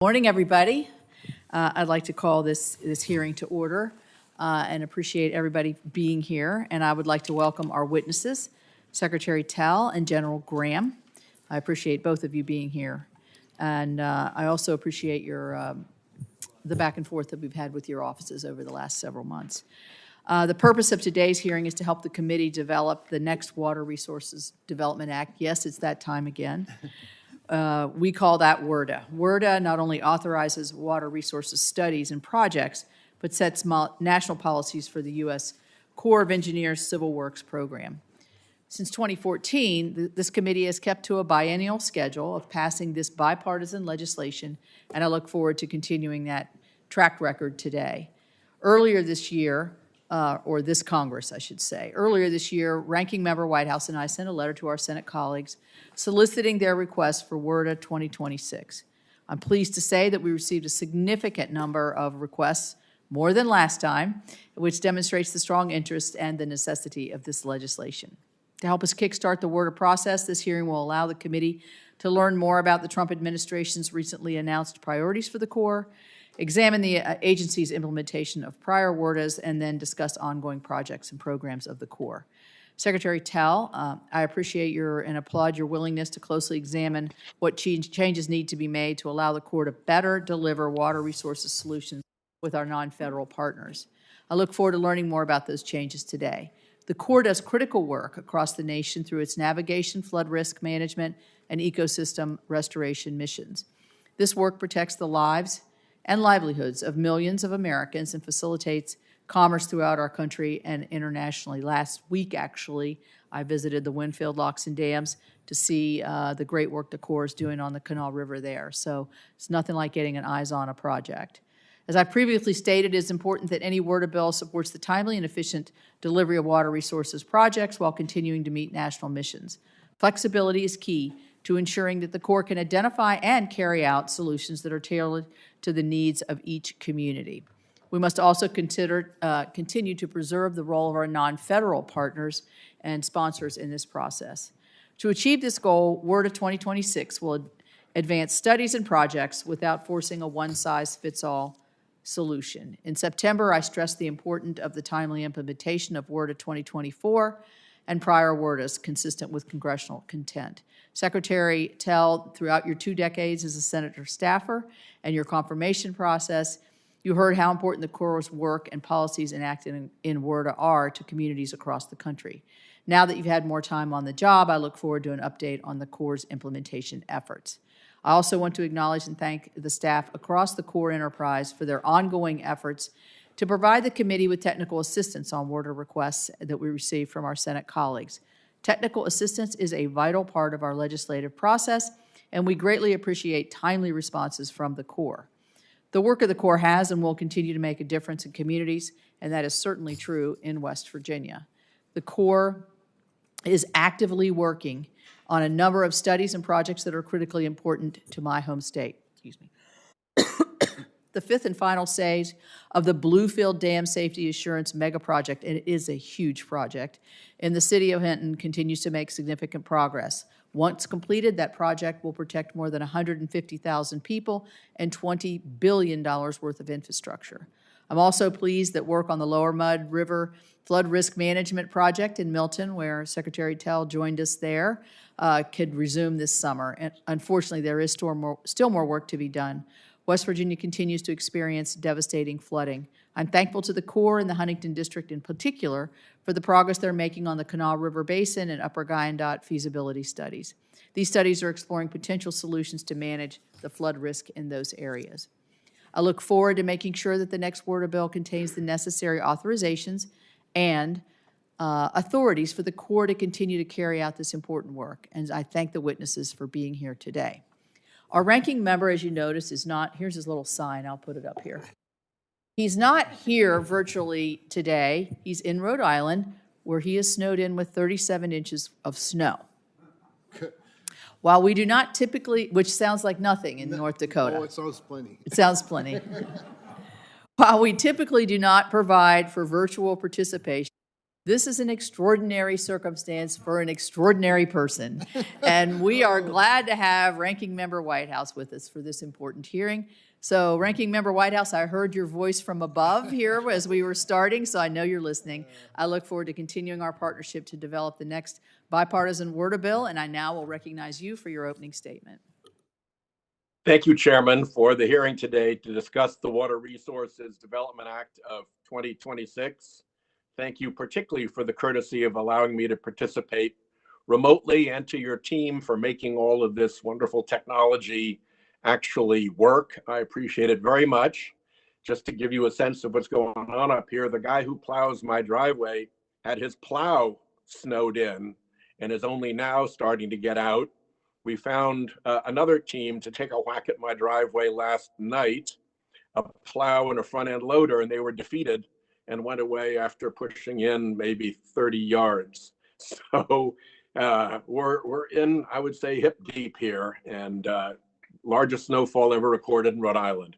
Morning, everybody. I'd like to call this hearing to order and appreciate everybody being here. And I would like to welcome our witnesses, Secretary Telle and General Graham. I appreciate both of you being here. And I also appreciate your the back and forth that we've had with your offices over the last several months. The purpose of today's hearing is to help the committee develop the next Water Resources Development Act. Yes, it's that time again. We call that WRDA. WRDA not only authorizes water resources studies and projects, but sets national policies for the U.S. Corps of Engineers Civil Works program. Since 2014, this committee has kept to a biennial schedule of passing this bipartisan legislation, and I look forward to continuing that track record today. Earlier this year, or this Congress, I should say. Earlier this year, Ranking Member Whitehouse and I sent a letter to our Senate colleagues soliciting their request for WRDA 2026. I'm pleased to say that we received a significant number of requests, more than last time, which demonstrates the strong interest and the necessity of this legislation. To help us kickstart the WRDA process, this hearing will allow the committee to learn more about the Trump administration's recently announced priorities for the Corps, examine the agency's implementation of prior WRDAs, and then discuss ongoing projects and programs of the Corps. Secretary Telle, I appreciate and applaud your willingness to closely examine what changes need to be made to allow the Corps to better deliver water resources solutions with our non-federal partners. I look forward to learning more about those changes today. The Corps does critical work across the nation through its navigation, flood risk management, and ecosystem restoration missions. This work protects the lives and livelihoods of millions of Americans and facilitates commerce throughout our country and internationally. Last week, actually, I visited the Winfield locks and dams to see the great work the Corps is doing on the Canal River there. So it's nothing like getting an eyes on a project. As I previously stated, it is important that any WRDA bill supports the timely and efficient delivery of water resources projects while continuing to meet national missions. Flexibility is key to ensuring that the Corps can identify and carry out solutions that are tailored to the needs of each community. We must also continue to preserve the role of our non-federal partners and sponsors in this process. To achieve this goal, WRDA 2026 will advance studies and projects without forcing a one-size-fits-all solution. In September, I stressed the importance of the timely implementation of WRDA 2024 and prior WRDAs consistent with congressional intent. Secretary Telle, throughout your 2 decades as a senator staffer and your confirmation process, you heard how important the Corps' work and policies enacted in WRDA are to communities across the country. Now that you've had more time on the job, I look forward to an update on the Corps' implementation efforts. I also want to acknowledge and thank the staff across the Corps enterprise for their ongoing efforts to provide the committee with technical assistance on WRDA requests that we receive from our Senate colleagues. Technical assistance is a vital part of our legislative process, and we greatly appreciate timely responses from the Corps. The work of the Corps has and will continue to make a difference in communities, and that is certainly true in West Virginia. The Corps is actively working on a number of studies and projects that are critically important to my home state. Excuse me. The fifth and final stage of the Bluefield Dam Safety Assurance Mega Project, and it is a huge project, in the city of Hinton continues to make significant progress. Once completed, that project will protect more than 150,000 people and $20 billion worth of infrastructure. I'm also pleased that work on the Lower Mud River Flood Risk Management Project in Milton, where Secretary Telle joined us there, could resume this summer. And unfortunately, there is still more work to be done. West Virginia continues to experience devastating flooding. I'm thankful to the Corps and the Huntington District in particular for the progress they're making on the Canal River Basin and Upper Guyandotte feasibility studies. These studies are exploring potential solutions to manage the flood risk in those areas. I look forward to making sure that the next WRDA bill contains the necessary authorizations and authorities for the Corps to continue to carry out this important work, and I thank the witnesses for being here today. Our ranking member, as you notice, is not, here's his little sign, I'll put it up here. He's not here virtually today. He's in Rhode Island, where he is snowed in with 37 inches of snow. While we do not typically, which sounds like nothing in North Dakota. Oh, it sounds plenty. It sounds plenty. While we typically do not provide for virtual participation, This is an extraordinary circumstance for an extraordinary person. And we are glad to have Ranking Member Whitehouse with us for this important hearing. So Ranking Member Whitehouse, I heard your voice from above here as we were starting, so I know you're listening. I look forward to continuing our partnership to develop the next bipartisan water bill, and I now will recognize you for your opening statement. Thank you, Chairman, for the hearing today to discuss the Water Resources Development Act of 2026. Thank you particularly for the courtesy of allowing me to participate remotely, and to your team for making all of this wonderful technology actually work. I appreciate it very much. Just to give you a sense of what's going on up here, the guy who plows my driveway had his plow snowed in and is only now starting to get out. We found another team to take a whack at my driveway last night, a plow and a front end loader, and they were defeated and went away after pushing in maybe 30 yards. So we're in, I would say, hip deep here, and largest snowfall ever recorded in Rhode Island.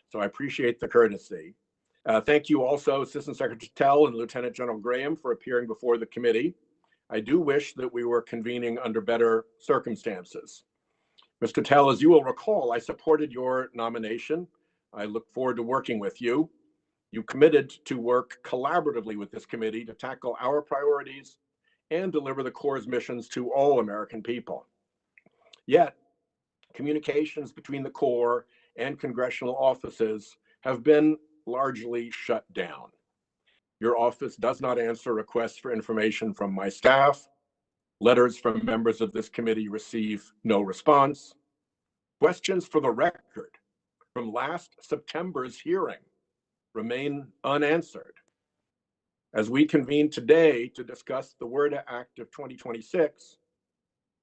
So I appreciate the courtesy. Thank you also, Assistant Secretary Telle and Lieutenant General Graham, for appearing before the committee. I do wish that we were convening under better circumstances. Mr. Telle, as you will recall, I supported your nomination. I look forward to working with you. You committed to work collaboratively with this committee to tackle our priorities and deliver the Corps' missions to all American people. Yet, communications between the Corps and congressional offices have been largely shut down. Your office does not answer requests for information from my staff. Letters from members of this committee receive no response. Questions for the record from last September's hearing remain unanswered. As we convene today to discuss the WRDA Act of 2026,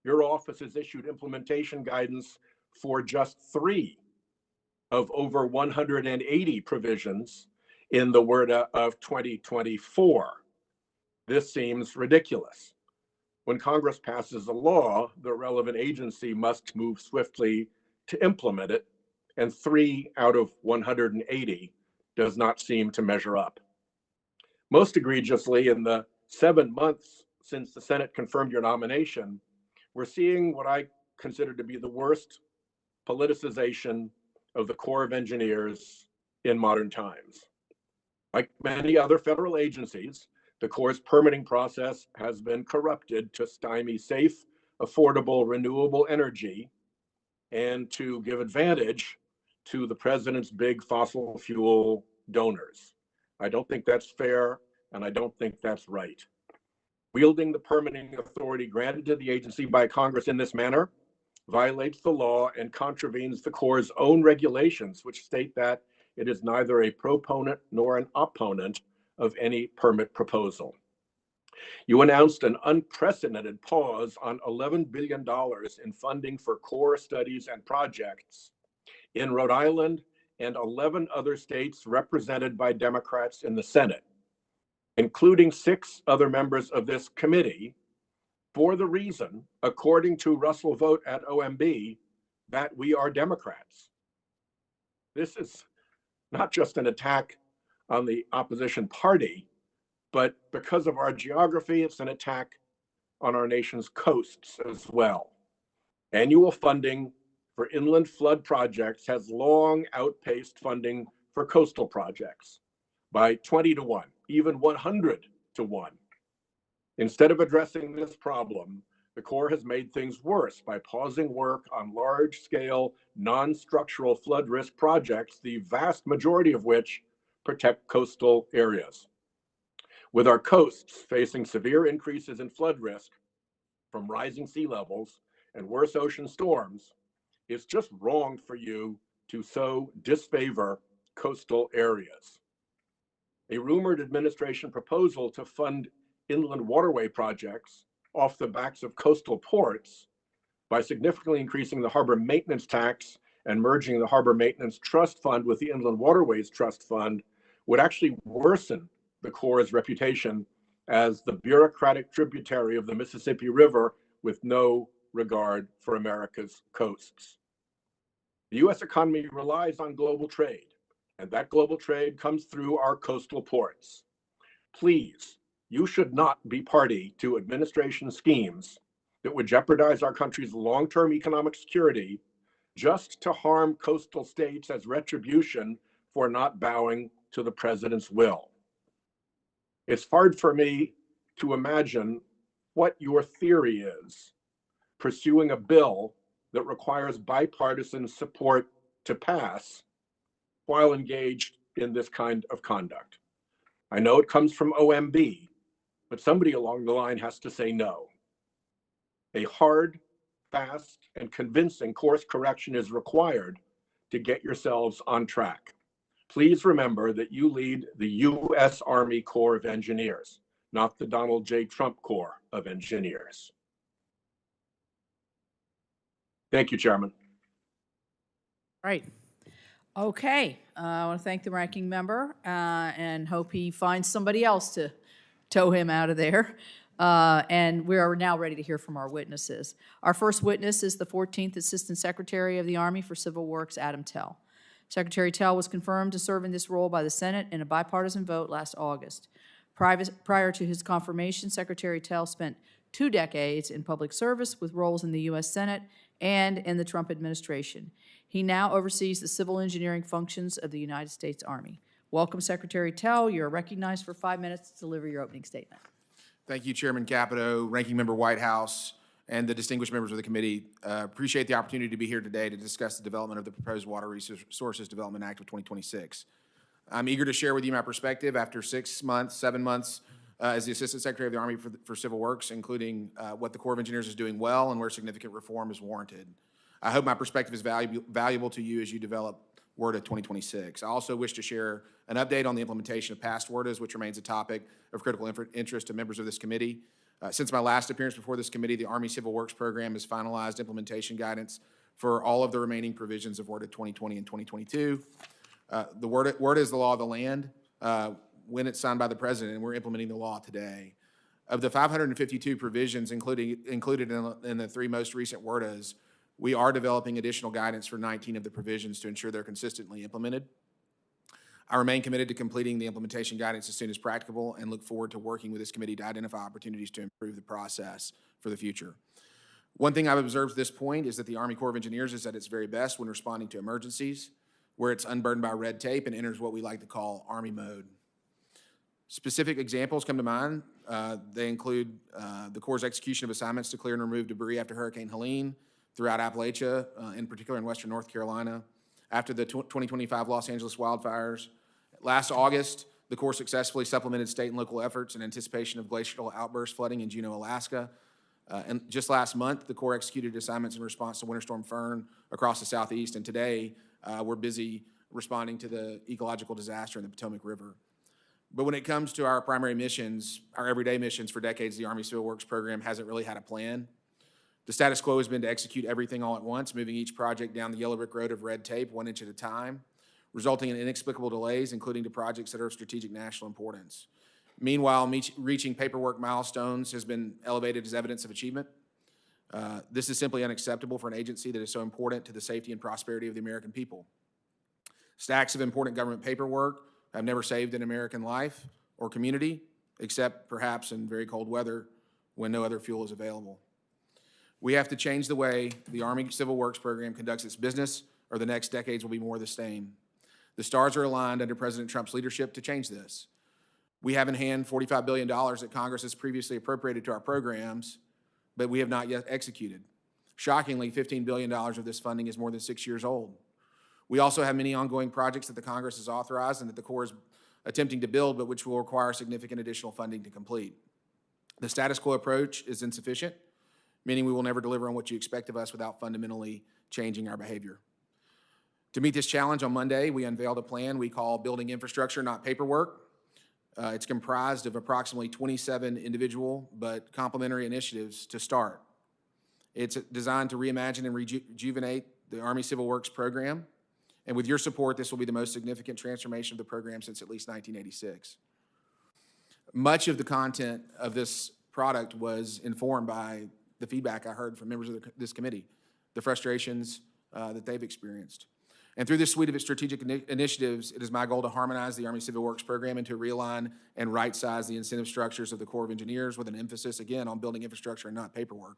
your office has issued implementation guidance for just 3 of over 180 provisions in the WRDA of 2024. This seems ridiculous. When Congress passes a law, the relevant agency must move swiftly to implement it, and 3 out of 180 does not seem to measure up. Most egregiously, in the 7 months since the Senate confirmed your nomination, we're seeing what I consider to be the worst politicization of the Corps of Engineers in modern times. Like many other federal agencies, the Corps' permitting process has been corrupted to stymie safe, affordable, renewable energy and to give advantage to the president's big fossil fuel donors. I don't think that's fair, and I don't think that's right. Wielding the permitting authority granted to the agency by Congress in this manner violates the law and contravenes the Corps' own regulations, which state that it is neither a proponent nor an opponent of any permit proposal. You announced an unprecedented pause on $11 billion in funding for Corps studies and projects in Rhode Island and 11 other states represented by Democrats in the Senate, including 6 other members of this committee, for the reason, according to Russell Vogt at OMB, that we are Democrats. This is not just an attack on the opposition party, but because of our geography, it's an attack on our nation's coasts as well. Annual funding for inland flood projects has long outpaced funding for coastal projects by 20 to 1, even 100 to 1. Instead of addressing this problem, the Corps has made things worse by pausing work on large-scale, non-structural flood risk projects, the vast majority of which protect coastal areas. With our coasts facing severe increases in flood risk from rising sea levels and worse ocean storms, it's just wrong for you to so disfavor coastal areas. A rumored administration proposal to fund inland waterway projects off the backs of coastal ports by significantly increasing the harbor maintenance tax and merging the Harbor Maintenance Trust Fund with the Inland Waterways Trust Fund would actually worsen the Corps' reputation as the bureaucratic tributary of the Mississippi River with no regard for America's coasts. The U.S. economy relies on global trade, and that global trade comes through our coastal ports. Please you should not be party to administration schemes that would jeopardize our country's long-term economic security just to harm coastal states as retribution for not bowing to the president's will. It's hard for me to imagine what your theory is, pursuing a bill that requires bipartisan support to pass while engaged in this kind of conduct. I know it comes from OMB, but somebody along the line has to say no. A hard, fast, and convincing course correction is required to get yourselves on track. Please remember that you lead the U.S. Army Corps of Engineers, not the Donald J. Trump Corps of Engineers. Thank you, Chairman. Right. Okay. I want to thank the ranking member and hope he finds somebody else to tow him out of there. And we are now ready to hear from our witnesses. Our first witness is the 14th Assistant Secretary of the Army for Civil Works, Adam Telle. Secretary Telle was confirmed to serve in this role by the Senate in a bipartisan vote last August. Prior to his confirmation, Secretary Telle spent 2 decades in public service with roles in the U.S. Senate and in the Trump administration. He now oversees the civil engineering functions of the United States Army. Welcome, Secretary Telle. You're recognized for 5 minutes to deliver your opening statement. Thank you, Chairman Capito, Ranking Member Whitehouse, and the distinguished members of the committee. Appreciate the opportunity to be here today to discuss the development of the proposed Water Resources Development Act of 2026. I'm eager to share with you my perspective after 7 months as the Assistant Secretary of the Army for Civil Works, including what the Corps of Engineers is doing well and where significant reform is warranted. I hope my perspective is valuable to you as you develop WRDA 2026. I also wish to share an update on the implementation of past WRDAs, which remains a topic of critical interest to members of this committee. Since my last appearance before this committee, the Army Civil Works Program has finalized implementation guidance for all of the remaining provisions of WRDA 2020 and 2022. The WRDA is the law of the land when it's signed by the President, and we're implementing the law today. Of the 552 provisions included in the 3 most recent WRDAs, we are developing additional guidance for 19 of the provisions to ensure they're consistently implemented. I remain committed to completing the implementation guidance as soon as practicable and look forward to working with this committee to identify opportunities to improve the process for the future. One thing I've observed at this point is that the Army Corps of Engineers is at its very best when responding to emergencies, where it's unburdened by red tape and enters what we like to call Army mode. Specific examples come to mind. They include the Corps' execution of assignments to clear and remove debris after Hurricane Helene throughout Appalachia, in particular in western North Carolina, after the 2025 Los Angeles wildfires. Last August, the Corps successfully supplemented state and local efforts in anticipation of glacial outburst flooding in Juneau, Alaska. And just last month, the Corps executed assignments in response to Winter Storm Fern across the Southeast, and today we're busy responding to the ecological disaster in the Potomac River. But when it comes to our primary missions, our everyday missions, for decades, the Army Civil Works Program hasn't really had a plan. The status quo has been to execute everything all at once, moving each project down the yellow brick road of red tape 1 inch at a time, resulting in inexplicable delays, including to projects that are of strategic national importance. Meanwhile, reaching paperwork milestones has been elevated as evidence of achievement. This is simply unacceptable for an agency that is so important to the safety and prosperity of the American people. Stacks of important government paperwork have never saved an American life or community, except perhaps in very cold weather when no other fuel is available. We have to change the way the Army Civil Works Program conducts its business, or the next decades will be more of the same. The stars are aligned under President Trump's leadership to change this. We have in hand $45 billion that Congress has previously appropriated to our programs, but we have not yet executed. Shockingly, $15 billion of this funding is more than 6 years old. We also have many ongoing projects that the Congress has authorized and that the Corps is attempting to build, but which will require significant additional funding to complete. The status quo approach is insufficient, meaning we will never deliver on what you expect of us without fundamentally changing our behavior. To meet this challenge, on Monday, we unveiled a plan we call Building Infrastructure, Not Paperwork. It's comprised of approximately 27 individual but complementary initiatives to start. It's designed to reimagine and rejuvenate the Army Civil Works Program, and with your support, this will be the most significant transformation of the program since at least 1986. Much of the content of this product was informed by the feedback I heard from members of this committee, the frustrations that they've experienced. And through this suite of strategic initiatives, it is my goal to harmonize the Army Civil Works program and to realign and right-size the incentive structures of the Corps of Engineers with an emphasis, again, on building infrastructure and not paperwork.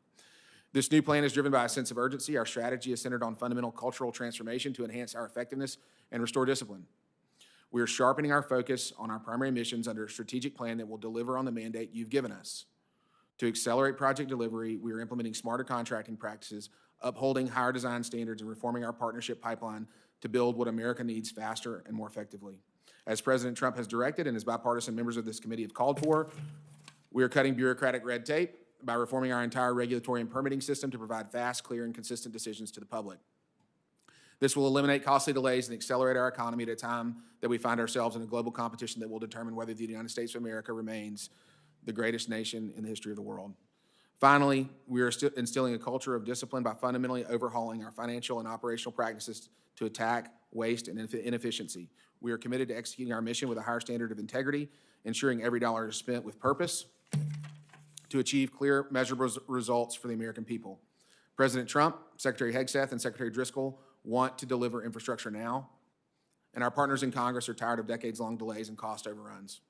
This new plan is driven by a sense of urgency. Our strategy is centered on fundamental cultural transformation to enhance our effectiveness and restore discipline. We are sharpening our focus on our primary missions under a strategic plan that will deliver on the mandate you've given us. To accelerate project delivery, we are implementing smarter contracting practices, upholding higher design standards, and reforming our partnership pipeline to build what America needs faster and more effectively. As President Trump has directed and as bipartisan members of this committee have called for, we are cutting bureaucratic red tape by reforming our entire regulatory and permitting system to provide fast, clear, and consistent decisions to the public. This will eliminate costly delays and accelerate our economy at a time that we find ourselves in a global competition that will determine whether the United States of America remains the greatest nation in the history of the world. Finally, we are instilling a culture of discipline by fundamentally overhauling our financial and operational practices to attack waste and inefficiency. We are committed to executing our mission with a higher standard of integrity, ensuring every dollar is spent with purpose to achieve clear, measurable results for the American people. President Trump, Secretary Hegseth, and Secretary Driscoll want to deliver infrastructure now, and our partners in Congress are tired of decades-long delays and cost overruns.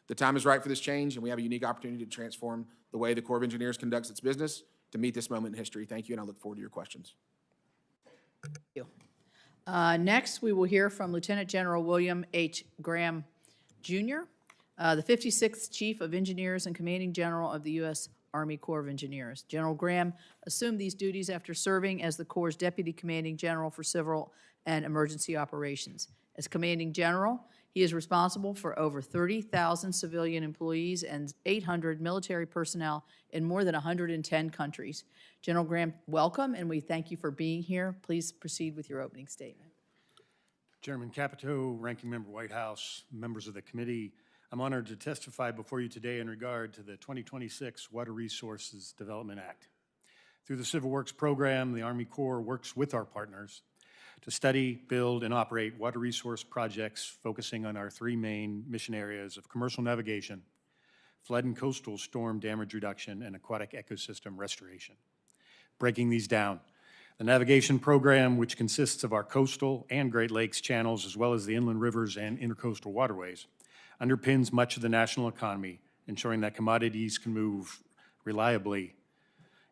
The time is right for this change, and we have a unique opportunity to transform the way the Corps of Engineers conducts its business to meet this moment in history. Thank you, and I look forward to your questions. Thank you. Next, we will hear from Lieutenant General William H. Graham, Jr., the 56th Chief of Engineers and Commanding General of the U.S. Army Corps of Engineers. General Graham assumed these duties after serving as the Corps' Deputy Commanding General for Civil and Emergency Operations. As Commanding General, he is responsible for over 30,000 civilian employees and 800 military personnel in more than 110 countries. General Graham, welcome, and we thank you for being here. Please proceed with your opening statement. Chairman Capito, Ranking Member Whitehouse, members of the committee, I'm honored to testify before you today in regard to the 2026 Water Resources Development Act. Through the Civil Works program, the Army Corps works with our partners to study, build, and operate water resource projects focusing on our three main mission areas of commercial navigation, flood and coastal storm damage reduction, and aquatic ecosystem restoration. Breaking these down, the navigation program, which consists of our coastal and Great Lakes channels, as well as the inland rivers and intercoastal waterways, underpins much of the national economy, ensuring that commodities can move reliably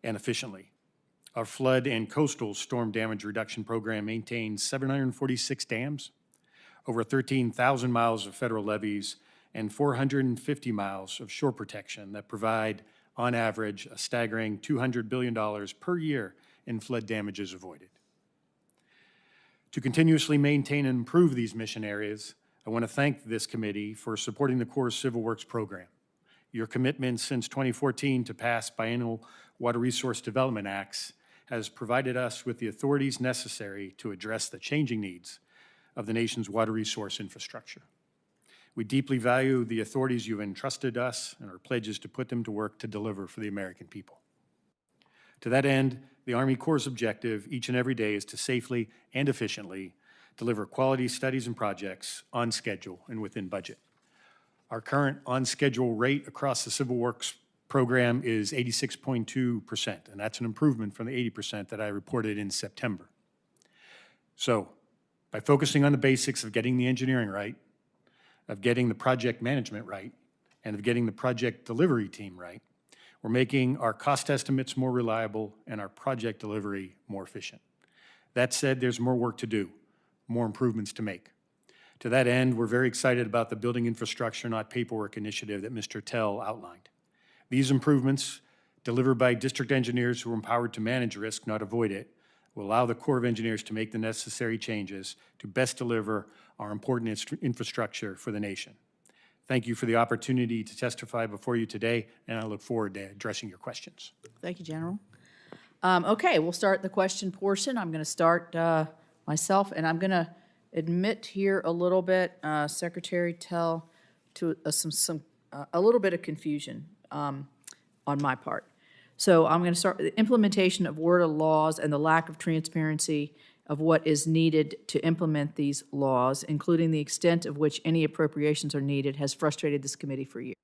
and efficiently. Our flood and coastal storm damage reduction program maintains 746 dams, over 13,000 miles of federal levees, and 450 miles of shore protection that provide, on average, a staggering $200 billion per year in flood damages avoided. To continuously maintain and improve these mission areas, I want to thank this committee for supporting the Corps' Civil Works program. Your commitment since 2014 to pass biennial Water Resource Development Acts has provided us with the authorities necessary to address the changing needs of the nation's water resource infrastructure. We deeply value the authorities you've entrusted us and our pledges to put them to work to deliver for the American people. To that end, the Army Corps' objective each and every day is to safely and efficiently deliver quality studies and projects on schedule and within budget. Our current on-schedule rate across the Civil Works program is 86.2%, and that's an improvement from the 80% that I reported in September. So, by focusing on the basics of getting the engineering right, of getting the project management right, and of getting the project delivery team right, we're making our cost estimates more reliable and our project delivery more efficient. That said, there's more work to do, more improvements to make. To that end, we're very excited about the Building Infrastructure, Not Paperwork initiative that Mr. Telle outlined. These improvements, delivered by district engineers who are empowered to manage risk, not avoid it, will allow the Corps of Engineers to make the necessary changes to best deliver our important infrastructure for the nation. Thank you for the opportunity to testify before you today, and I look forward to addressing your questions. Thank you, General. Okay, we'll start the question portion. I'm going to start myself, and I'm going to admit here a little bit, Secretary Telle, to a little bit of confusion on my part. So I'm going to start with the implementation of WRDA laws and the lack of transparency of what is needed to implement these laws, including the extent of which any appropriations are needed, has frustrated this committee for years.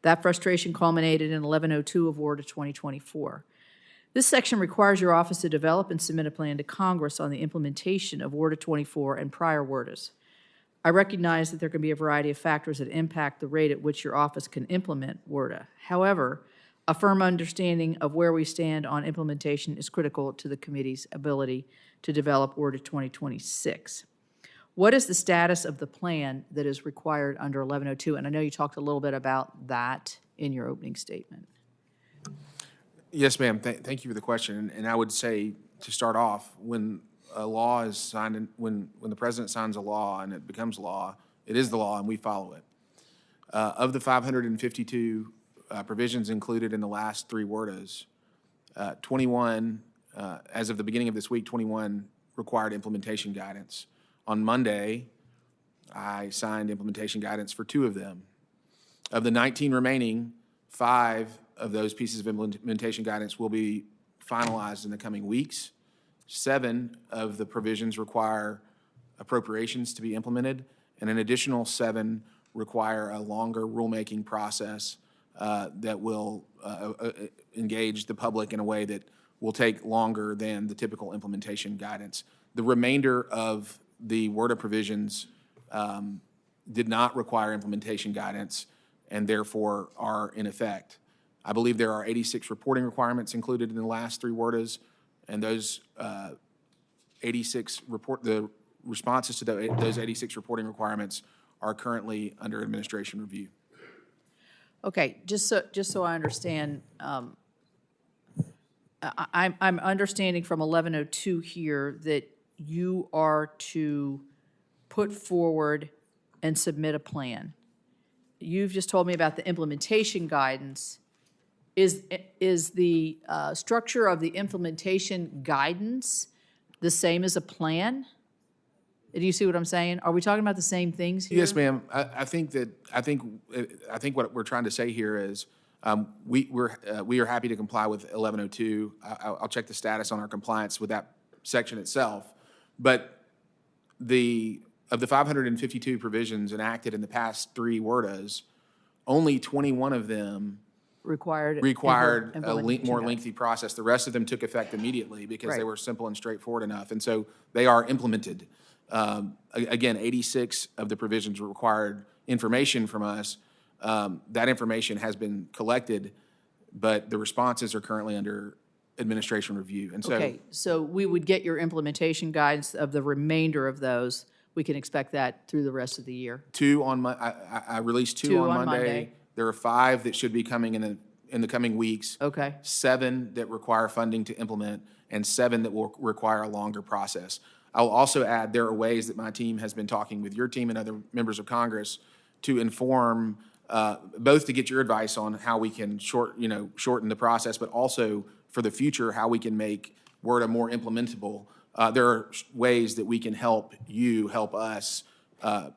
That frustration culminated in 1102 of WRDA 2024. This section requires your office to develop and submit a plan to Congress on the implementation of WRDA 24 and prior WRDAs. I recognize that there can be a variety of factors that impact the rate at which your office can implement WRDA. However, a firm understanding of where we stand on implementation is critical to the committee's ability to develop WRDA 2026. What is the status of the plan that is required under 1102? And I know you talked a little bit about that in your opening statement. Yes, ma'am. Thank you for the question. And I would say, to start off, when a law is signed, and when the president signs a law and it becomes law, it is the law and we follow it. Of the 552 provisions included in the last three WRDAs, 21, as of the beginning of this week, 21 required implementation guidance. On Monday, I signed implementation guidance for 2 of them. Of the 19 remaining, 5 of those pieces of implementation guidance will be finalized in the coming weeks. 7 of the provisions require appropriations to be implemented, and an additional 7 require a longer rulemaking process that will engage the public in a way that will take longer than the typical implementation guidance. The remainder of the WRDA provisions did not require implementation guidance and therefore are in effect. I believe there are 86 reporting requirements included in the last 3 WRDAs, and those 86 the responses to those 86 reporting requirements are currently under administration review. Okay, just so I understand, I'm understanding from 1102 here that you are to put forward and submit a plan. You've just told me about the implementation guidance. Is the structure of the implementation guidance the same as a plan? Do you see what I'm saying? Are we talking about the same things here? Yes, ma'am. I think what we're trying to say here is we are happy to comply with 1102. I'll check the status on our compliance with that section itself. But of the 552 provisions enacted in the past 3 WRDAs, only 21 of them required a more lengthy process. The rest of them took effect immediately because they were simple and straightforward enough. And so they are implemented. Again, 86 of the provisions required information from us. That information has been collected, but the responses are currently under administration review. And so, okay, so we would get your implementation guidance of the remainder of those. We can expect that through the rest of the year. I released 2 on Monday. There are 5 that should be coming in the coming weeks. Okay. 7 that require funding to implement, and 7 that will require a longer process. I'll also add there are ways that my team has been talking with your team and other members of Congress to inform, both to get your advice on how we can shorten the process, but also for the future how we can make WRDA more implementable. There are ways that we can help us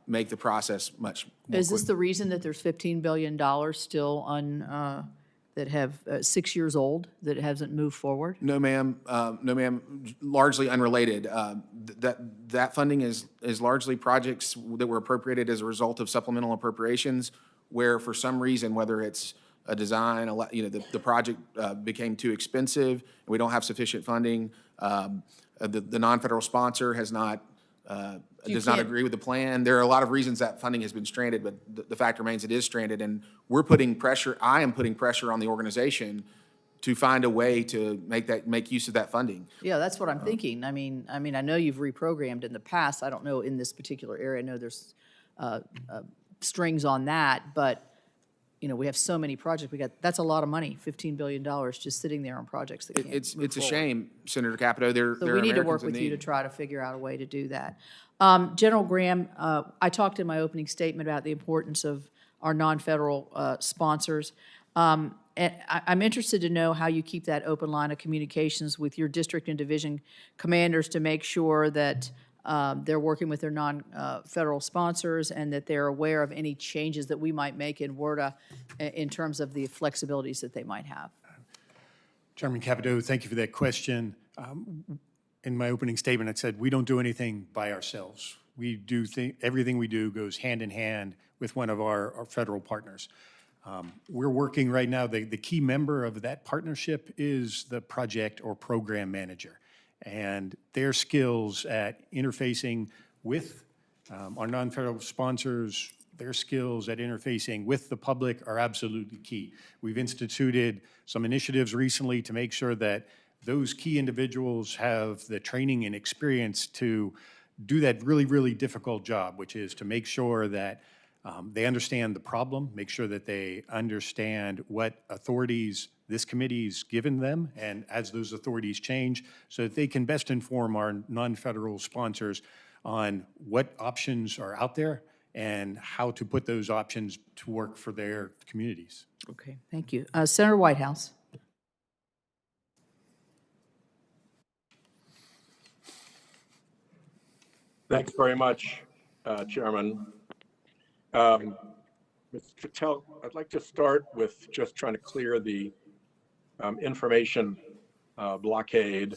make the process much more Is this the reason that there's $15 billion still on that have 6 years old that hasn't moved forward? No, ma'am. No, ma'am. Largely unrelated. That funding is largely projects that were appropriated as a result of supplemental appropriations, where for some reason, whether it's a design, the project became too expensive, and we don't have sufficient funding. The non-federal sponsor has not. Does not agree with the plan. There are a lot of reasons that funding has been stranded, but the fact remains it is stranded, and we're putting pressure. I am putting pressure on the organization to find a way to make use of that funding. Yeah, that's what I'm thinking. I mean, I know you've reprogrammed in the past. I don't know in this particular area. I know there's strings on that, but we have so many projects. That's a lot of money, $15 billion just sitting there on projects that can't It's move a forward. shame, Senator Capito. So we need to work with you to try to figure out a way to do that. General Graham, I talked in my opening statement about the importance of our non-federal sponsors. And I'm interested to know how you keep that open line of communications with your district and division commanders to make sure that they're working with their non-federal sponsors and that they're aware of any changes that we might make in WRDA in terms of the flexibilities that they might have. Chairman Capito, thank you for that question. In my opening statement, I said we don't do anything by ourselves. We do everything we do goes hand in hand with one of our federal partners. We're working right now, the key member of that partnership is the project or program manager. And their skills at interfacing with our non-federal sponsors, their skills at interfacing with the public are absolutely key. We've instituted some initiatives recently to make sure that those key individuals have the training and experience to do that really, really difficult job, which is to make sure that they understand the problem, make sure that they understand what authorities this committee's given them, and as those authorities change, so that they can best inform our non-federal sponsors on what options are out there and how to put those options to work for their communities. Okay, thank you. Senator Whitehouse. Thanks very much, Chairman. Mr. Telle, I'd like to start with just trying to clear the information blockade.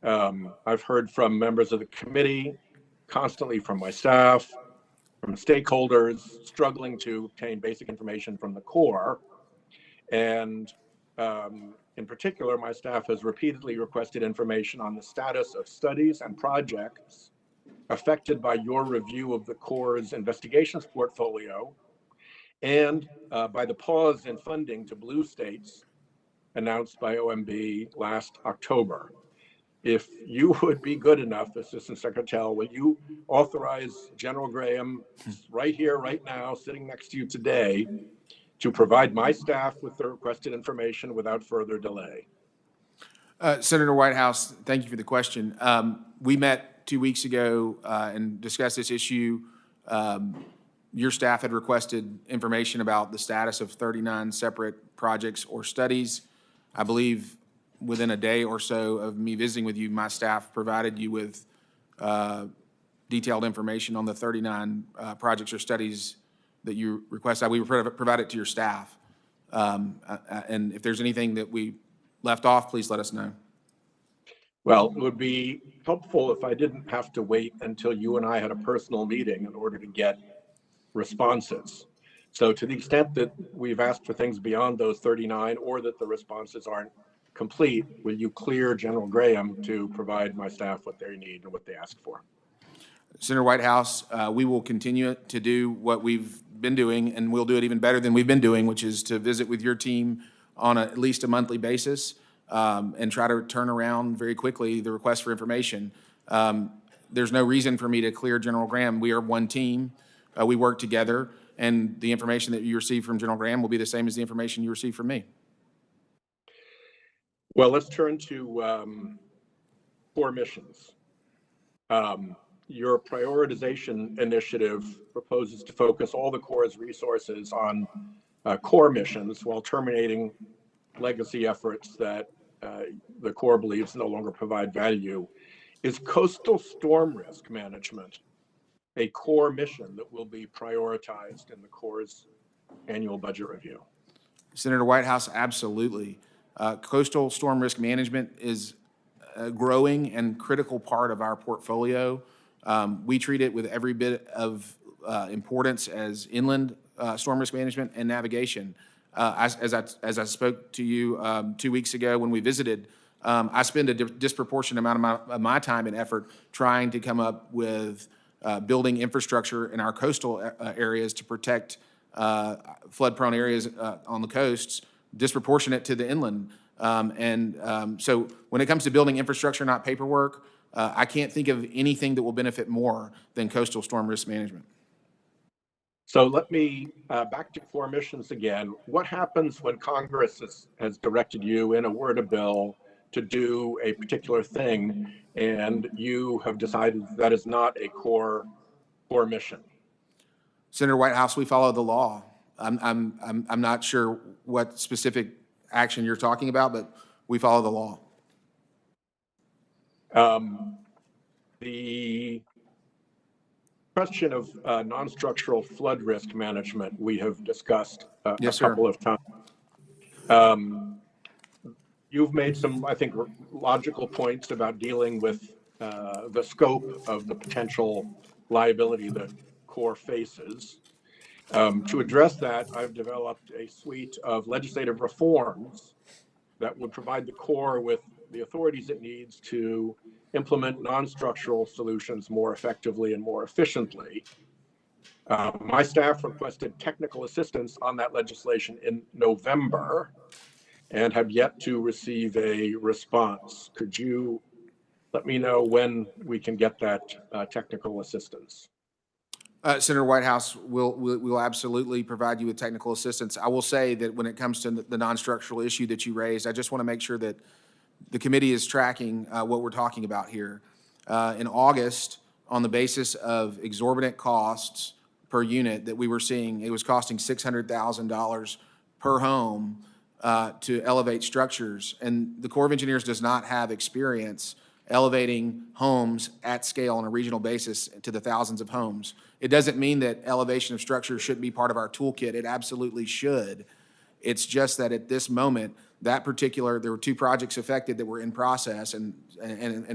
I've heard from members of the committee, constantly from my staff, from stakeholders struggling to obtain basic information from the Corps. And in particular, my staff has repeatedly requested information on the status of studies and projects affected by your review of the Corps' investigations portfolio and by the pause in funding to blue states announced by OMB last October. If you would be good enough, Assistant Secretary, will you authorize General Graham right here, right now, sitting next to you today, to provide my staff with the requested information without further delay? Senator Whitehouse, thank you for the question. We met 2 weeks ago and discussed this issue. Your staff had requested information about the status of 39 separate projects or studies. I believe within a day or so of me visiting with you, my staff provided you with detailed information on the 39 projects or studies that you requested. We provide it to your staff. And if there's anything that we left off, please let us know. Well, it would be helpful if I didn't have to wait until you and I had a personal meeting in order to get responses. So to the extent that we've asked for things beyond those 39 or that the responses aren't complete, will you clear General Graham to provide my staff what they need and what they ask for? Senator Whitehouse, we will continue to do what we've been doing, and we'll do it even better than we've been doing, which is to visit with your team on at least a monthly basis and try to turn around very quickly the request for information. There's no reason for me to clear General Graham. We are one team. We work together, and the information that you receive from General Graham will be the same as the information you receive from me. Well, let's turn to core missions. Your prioritization initiative proposes to focus all the Corps' resources on core missions while terminating legacy efforts that the Corps believes no longer provide value. Is coastal storm risk management a core mission that will be prioritized in the Corps' annual budget review? Senator Whitehouse, absolutely. Coastal storm risk management is a growing and critical part of our portfolio. We treat it with every bit of importance as inland storm risk management and navigation. As I spoke to you 2 weeks ago when we visited, I spend a disproportionate amount of my time and effort trying to come up with building infrastructure in our coastal areas to protect flood-prone areas on the coasts, disproportionate to the inland. So when it comes to building infrastructure, not paperwork, I can't think of anything that will benefit more than coastal storm risk management. So let me back to core missions again. What happens when Congress has directed you in a word of bill to do a particular thing and you have decided that is not a core mission? Senator Whitehouse, we follow the law. I'm not sure what specific action you're talking about, but we follow the law. The question of non-structural flood risk management we have discussed a couple of times. You've made some, I think, logical points about dealing with the scope of the potential liability that Corps faces. To address that, I've developed a suite of legislative reforms that would provide the Corps with the authorities it needs to implement non-structural solutions more effectively and more efficiently. My staff requested technical assistance on that legislation in November and have yet to receive a response. Could you let me know when we can get that technical assistance? Senator Whitehouse will absolutely provide you with technical assistance. I will say that when it comes to the non-structural issue that you raised, I just want to make sure that the committee is tracking what we're talking about here. In August, on the basis of exorbitant costs per unit that we were seeing, it was costing $600,000 per home to elevate structures. And the Corps of Engineers does not have experience elevating homes at scale on a regional basis to the thousands of homes. It doesn't mean that elevation of structure shouldn't be part of our toolkit. It absolutely should. It's just that at this moment, there were 2 projects affected that were in process and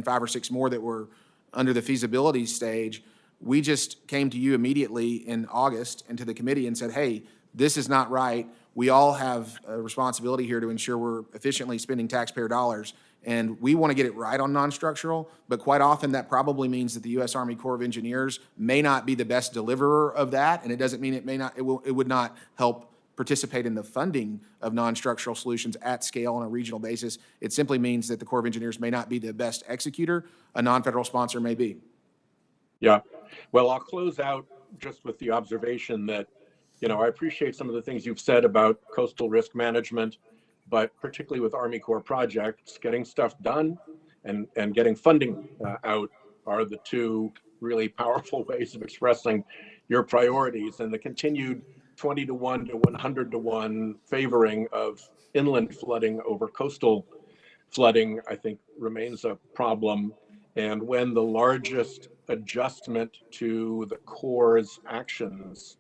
5 or 6 more that were under the feasibility stage. We just came to you immediately in August and to the committee and said, hey, this is not right. We all have a responsibility here to ensure we're efficiently spending taxpayer dollars. And we want to get it right on non-structural, but quite often that probably means that the U.S. Army Corps of Engineers may not be the best deliverer of that, and it doesn't mean it would not help participate in the funding of non-structural solutions at scale on a regional basis. It simply means that the Corps of Engineers may not be the best executor. A non-federal sponsor may be. Yeah, well, I'll close out just with the observation that, I appreciate some of the things you've said about coastal risk management, but particularly with Army Corps projects, getting stuff done and getting funding out are the 2 really powerful ways of expressing your priorities. And the continued 20-to-1 to 100-to-1 favoring of inland flooding over coastal flooding, I think, remains a problem. And when the largest adjustment to the Corps' actions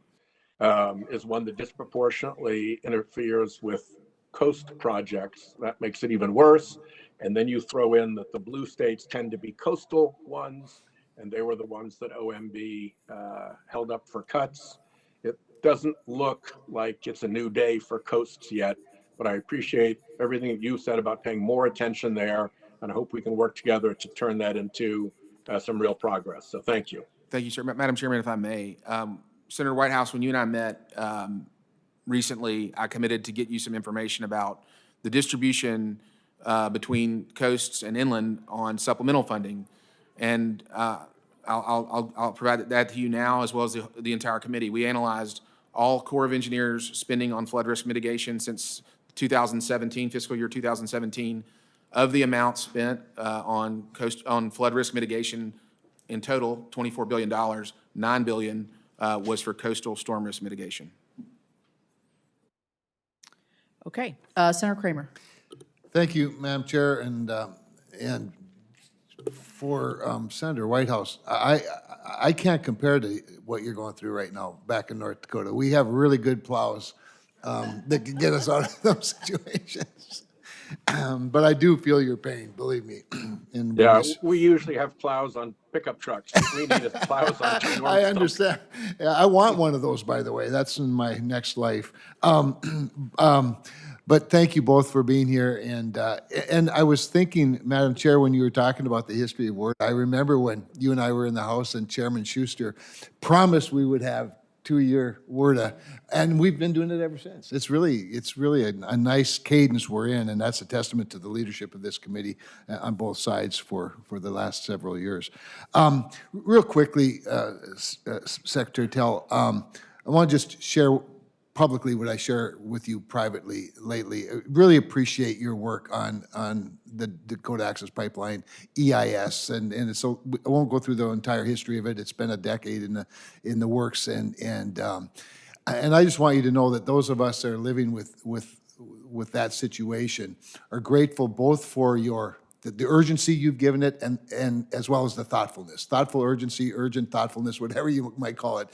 is one that disproportionately interferes with coast projects, that makes it even worse. And then you throw in that the blue states tend to be coastal ones, and they were the ones that OMB held up for cuts. It doesn't look like it's a new day for coasts yet, but I appreciate everything that you said about paying more attention there, and I hope we can work together to turn that into some real progress. So thank you. Thank you, sir. Madam Chairman, if I may, Senator Whitehouse, when you and I met recently, I committed to get you some information about the distribution between coasts and inland on supplemental funding. And I'll provide that to you now as well as the entire committee. We analyzed all Corps of Engineers spending on flood risk mitigation since 2017, fiscal year 2017. Of the amount spent on flood risk mitigation in total, $24 billion, $9 billion was for coastal storm risk mitigation. Okay, Senator Kramer. Thank you, Madam Chair, and for Senator Whitehouse, I can't compare to what you're going through right now back in North Dakota. We have really good plows that can get us out of those situations. But I do feel your pain, believe me. Yeah, we usually have plows on pickup trucks. We need plows on ginormous I understand. Yeah, I want one of those, by the way. That's in my next life. But thank you both for being here. And I was thinking, Madam Chair, when you were talking about the history of WRDA, I remember when you and I were in the House and Chairman Schuster promised we would have 2-year WRDA, and we've been doing it ever since. It's really a nice cadence we're in, and that's a testament to the leadership of this committee on both sides for the last several years. Real quickly, Secretary Telle, I want to just share publicly what I share with you privately lately. I really appreciate your work on the Dakota Access Pipeline EIS, and so I won't go through the entire history of it. It's been a decade in the works, and I just want you to know that those of us that are living with that situation are grateful both for the urgency you've given it and as well as the thoughtful urgency, urgent thoughtfulness, whatever you might call it.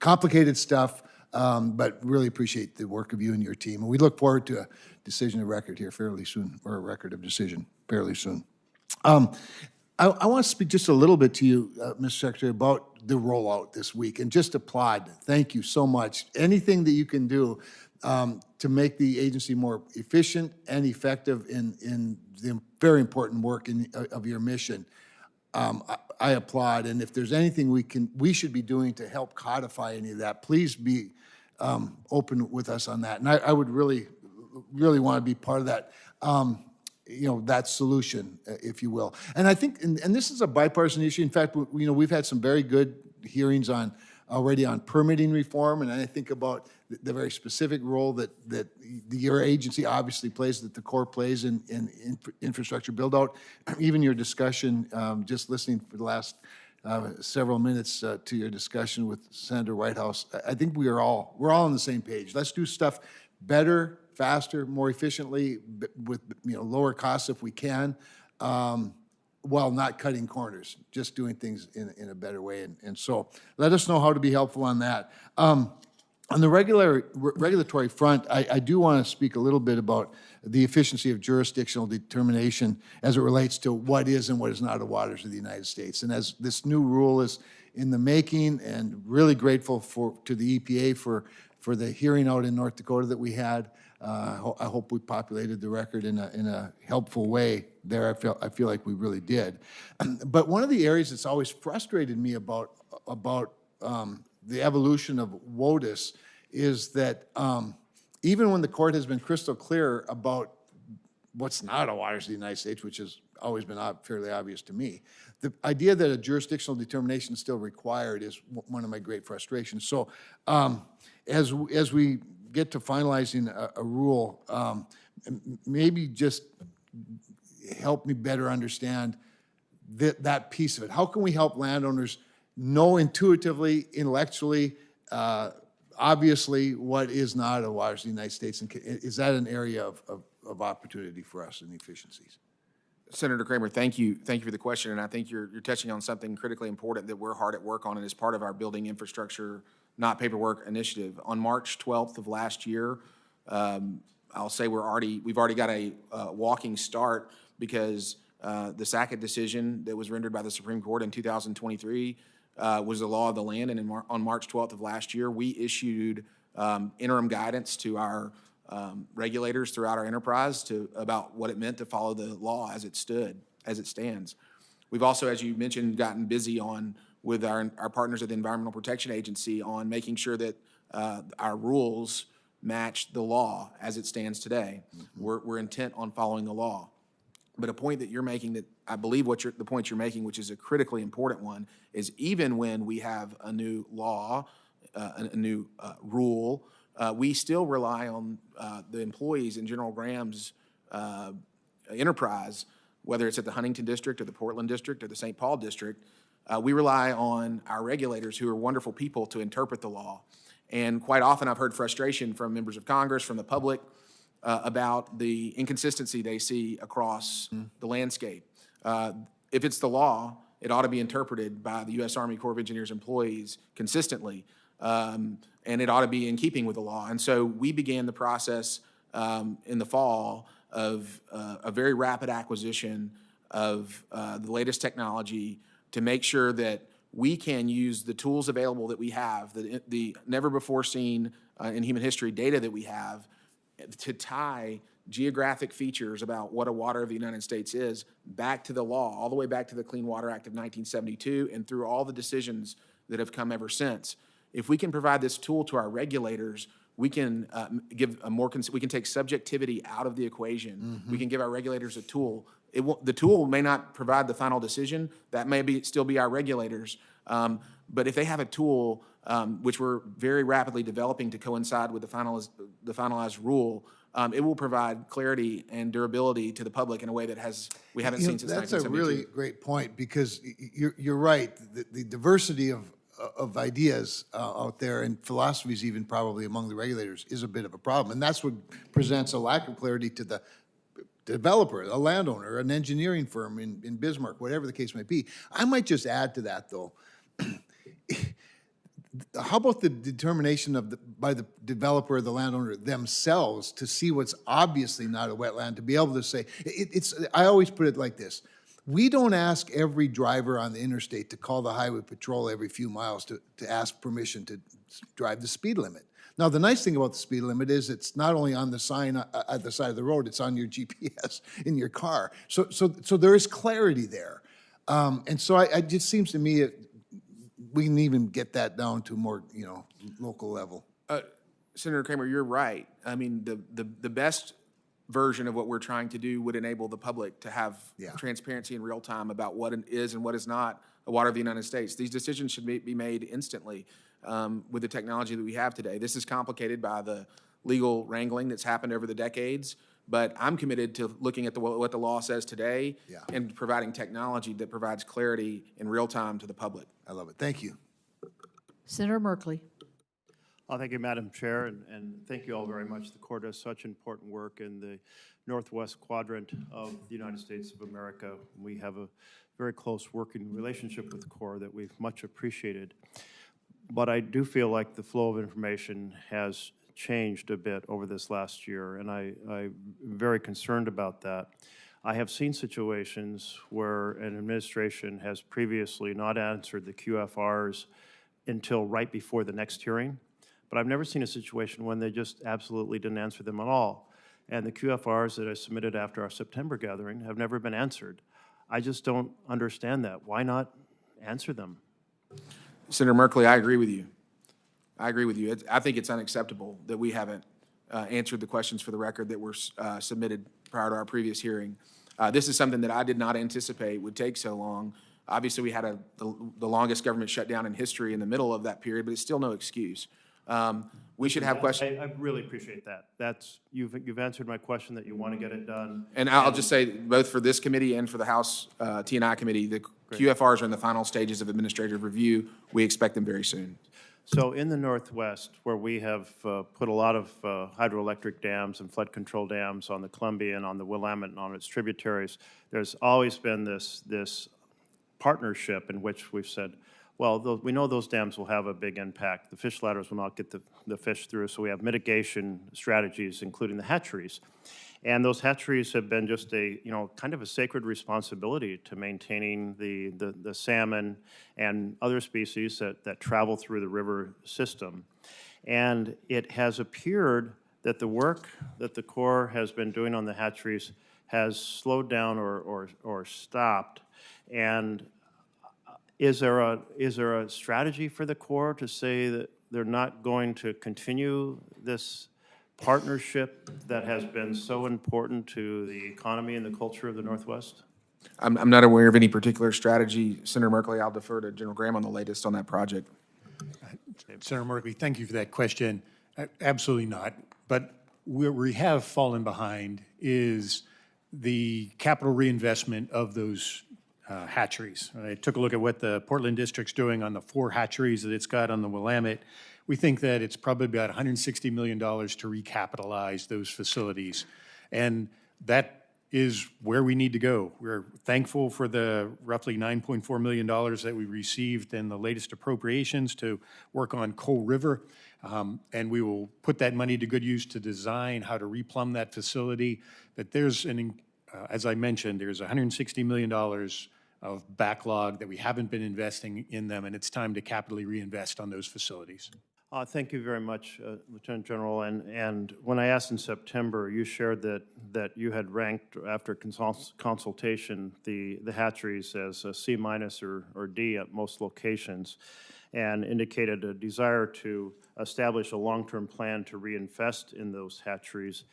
Complicated stuff. But really appreciate the work of you and your team. And we look forward to a decision of record here fairly soon, or a record of decision fairly soon. I want to speak just a little bit to you, Mr. Secretary, about the rollout this week, and just applaud. Thank you so much. Anything that you can do to make the agency more efficient and effective in the very important work of your mission, I applaud. And if there's anything we should be doing to help codify any of that, please be open with us on that. And I would really want to be part of that. That solution, if you will. And I think, and this is a bipartisan issue. In fact, we've had some very good hearings already on permitting reform, and I think about the very specific role that your agency obviously plays, that the Corps plays in infrastructure build-out. Even your discussion, just listening for the last several minutes to your discussion with Senator Whitehouse, I think we're all on the same page. Let's do stuff better, faster, more efficiently, with lower costs if we can, while not cutting corners, just doing things in a better way. And so let us know how to be helpful on that. On the regulatory front, I do want to speak a little bit about the efficiency of jurisdictional determination as it relates to what is and what is not the waters of the United States. And as this new rule is in the making, and really grateful to the EPA for the hearing out in North Dakota that we had. I hope we populated the record in a helpful way there. I feel like we really did. But one of the areas that's always frustrated me about the evolution of WOTUS is that even when the court has been crystal clear about what's not a waters of the United States, which has always been fairly obvious to me, the idea that a jurisdictional determination is still required is one of my great frustrations. So as we get to finalizing a rule, maybe just help me better understand that piece of it. How can we help landowners know intuitively, intellectually, obviously, what is not a waters of the United States? And is that an area of opportunity for us in efficiencies? Senator Kramer, thank you for the question, and I think you're touching on something critically important that we're hard at work on, and as part of our Building Infrastructure, Not Paperwork initiative. On March 12th of last year, I'll say we've already got a walking start, because the Sackett decision that was rendered by the Supreme Court in 2023 was the law of the land, and on March 12th of last year, we issued interim guidance to our regulators throughout our enterprise about what it meant to follow the law as it stands. We've also, as you mentioned, gotten busy with our partners at the Environmental Protection Agency on making sure that our rules match the law as it stands today. Mm-hmm. We're intent on following the law. But a point that you're making, that I believe the point you're making, which is a critically important one, is even when we have a new law, a new rule, we still rely on the employees in General Graham's enterprise, whether it's at the Huntington District or the Portland District or the St. Paul District. We rely on our regulators, who are wonderful people, to interpret the law. And quite often I've heard frustration from members of Congress, from the public, about the inconsistency they see across the landscape. If it's the law, it ought to be interpreted by the U.S. Army Corps of Engineers employees consistently, and it ought to be in keeping with the law. And so we began the process in the fall of a very rapid acquisition of the latest technology to make sure that we can use the tools available that we have, the never-before-seen in human history data that we have, to tie geographic features about what a water of the United States is back to the law, all the way back to the Clean Water Act of 1972 and through all the decisions that have come ever since. If we can provide this tool to our regulators, we can we can take subjectivity out of the equation. Mm-hmm. We can give our regulators a tool. The tool may not provide the final decision. That may still be our regulators. But if they have a tool, which we're very rapidly developing to coincide with the finalized rule, it will provide clarity and durability to the public in a way that we haven't seen since 1972. That's a really great point, because you're right. The diversity of ideas out there, and philosophies even probably among the regulators, is a bit of a problem. And that's what presents a lack of clarity to the developer, a landowner, an engineering firm in Bismarck, whatever the case might be. I might just add to that, though. How about the determination by the developer or the landowner themselves to see what's obviously not a wetland, to be able to say, I always put it like this: We don't ask every driver on the interstate to call the highway patrol every few miles to ask permission to drive the speed limit. Now, the nice thing about the speed limit is it's not only on the sign at the side of the road, it's on your GPS in your car. So there is clarity there. And so it just seems to me we can even get that down to more, local level. Senator Kramer, you're right. I mean, the best version of what we're trying to do would enable the public to have transparency in real time about what is and what is not a water of the United States. These decisions should be made instantly with the technology that we have today. This is complicated by the legal wrangling that's happened over the decades, but I'm committed to looking at what the law says today and providing technology that provides clarity in real time to the public. I love it. Thank you. Senator Merkley. Thank you, Madam Chair, and thank you all very much. The Corps does such important work in the northwest quadrant of the United States of America. We have a very close working relationship with the Corps that we've much appreciated. But I do feel like the flow of information has changed a bit over this last year, and I'm very concerned about that. I have seen situations where an administration has previously not answered the QFRs until right before the next hearing. But I've never seen a situation when they just absolutely didn't answer them at all. And the QFRs that I submitted after our September gathering have never been answered. I just don't understand that. Why not answer them? Senator Merkley, I agree with you. I agree with you. I think it's unacceptable that we haven't answered the questions for the record that were submitted prior to our previous hearing. This is something that I did not anticipate would take so long. Obviously, we had the longest government shutdown in history in the middle of that period, but it's still no excuse. We should have questions. I really appreciate that. You've answered my question that you want to get it done. And I'll just say, both for this committee and for the House T&I committee, the QFRs are in the final stages of administrative review. We expect them very soon. So in the Northwest, where we have put a lot of hydroelectric dams and flood control dams on the Columbia and on the Willamette and on its tributaries, there's always been this partnership in which we've said, well, we know those dams will have a big impact. The fish ladders will not get the fish through, so we have mitigation strategies, including the hatcheries. And those hatcheries have been just kind of a sacred responsibility to maintaining the salmon and other species that travel through the river system. And it has appeared that the work that the Corps has been doing on the hatcheries has slowed down or stopped. And is there a strategy for the Corps to say that they're not going to continue this partnership that has been so important to the economy and the culture of the Northwest? I'm not aware of any particular strategy. Senator Merkley, I'll defer to General Graham on the latest on that project. Senator Merkley, thank you for that question. Absolutely not. But where we have fallen behind is the capital reinvestment of those hatcheries. I took a look at what the Portland District's doing on the 4 hatcheries that it's got on the Willamette. We think that it's probably about $160 million to recapitalize those facilities. And that is where we need to go. We're thankful for the roughly $9.4 million that we received in the latest appropriations to work on Coal River. And we will put that money to good use to design how to replumb that facility. But there's, as I mentioned, there's $160 million of backlog that we haven't been investing in them, and it's time to capitally reinvest on those facilities. Thank you very much, Lieutenant General. And when I asked in September, you shared that you had ranked, after consultation, the hatcheries as a C- or D at most locations, and indicated a desire to establish a long-term plan to reinvest in those hatcheries.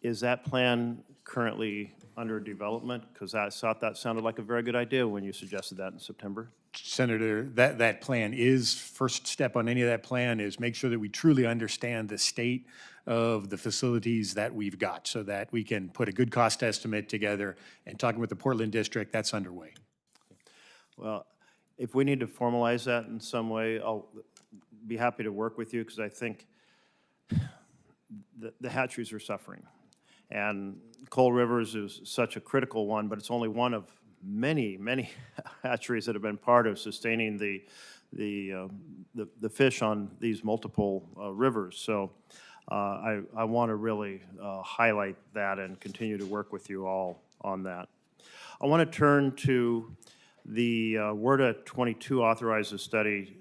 Is that plan currently under development? Because I thought that sounded like a very good idea when you suggested that in September. Senator, that plan is, first step on any of that plan is make sure that we truly understand the state of the facilities that we've got so that we can put a good cost estimate together. And talking with the Portland District, that's underway. Well, if we need to formalize that in some way, I'll be happy to work with you, because I think the hatcheries are suffering. And Coal Rivers is such a critical one, but it's only one of many, many hatcheries that have been part of sustaining the fish on these multiple rivers. So I want to really highlight that and continue to work with you all on that. I want to turn to the WRDA 22 authorizes study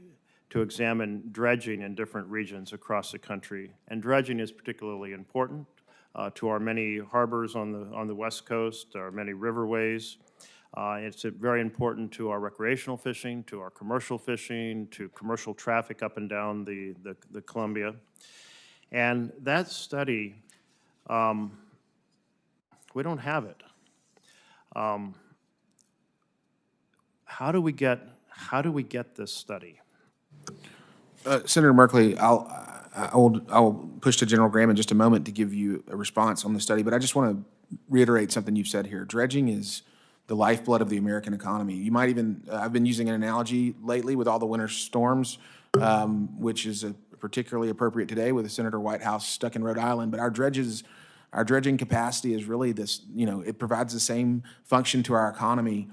to examine dredging in different regions across the country. And dredging is particularly important to our many harbors on the West Coast, our many riverways. It's very important to our recreational fishing, to our commercial fishing, to commercial traffic up and down the Columbia. And that study, we don't have it. How do we get this study? Senator Merkley, I'll push to General Graham in just a moment to give you a response on the study, but I just want to reiterate something you've said here. Dredging is the lifeblood of the American economy. You might even, I've been using an analogy lately with all the winter storms, which is particularly appropriate today with Senator Whitehouse stuck in Rhode Island, but our dredging capacity is really this, it provides the same function to our economy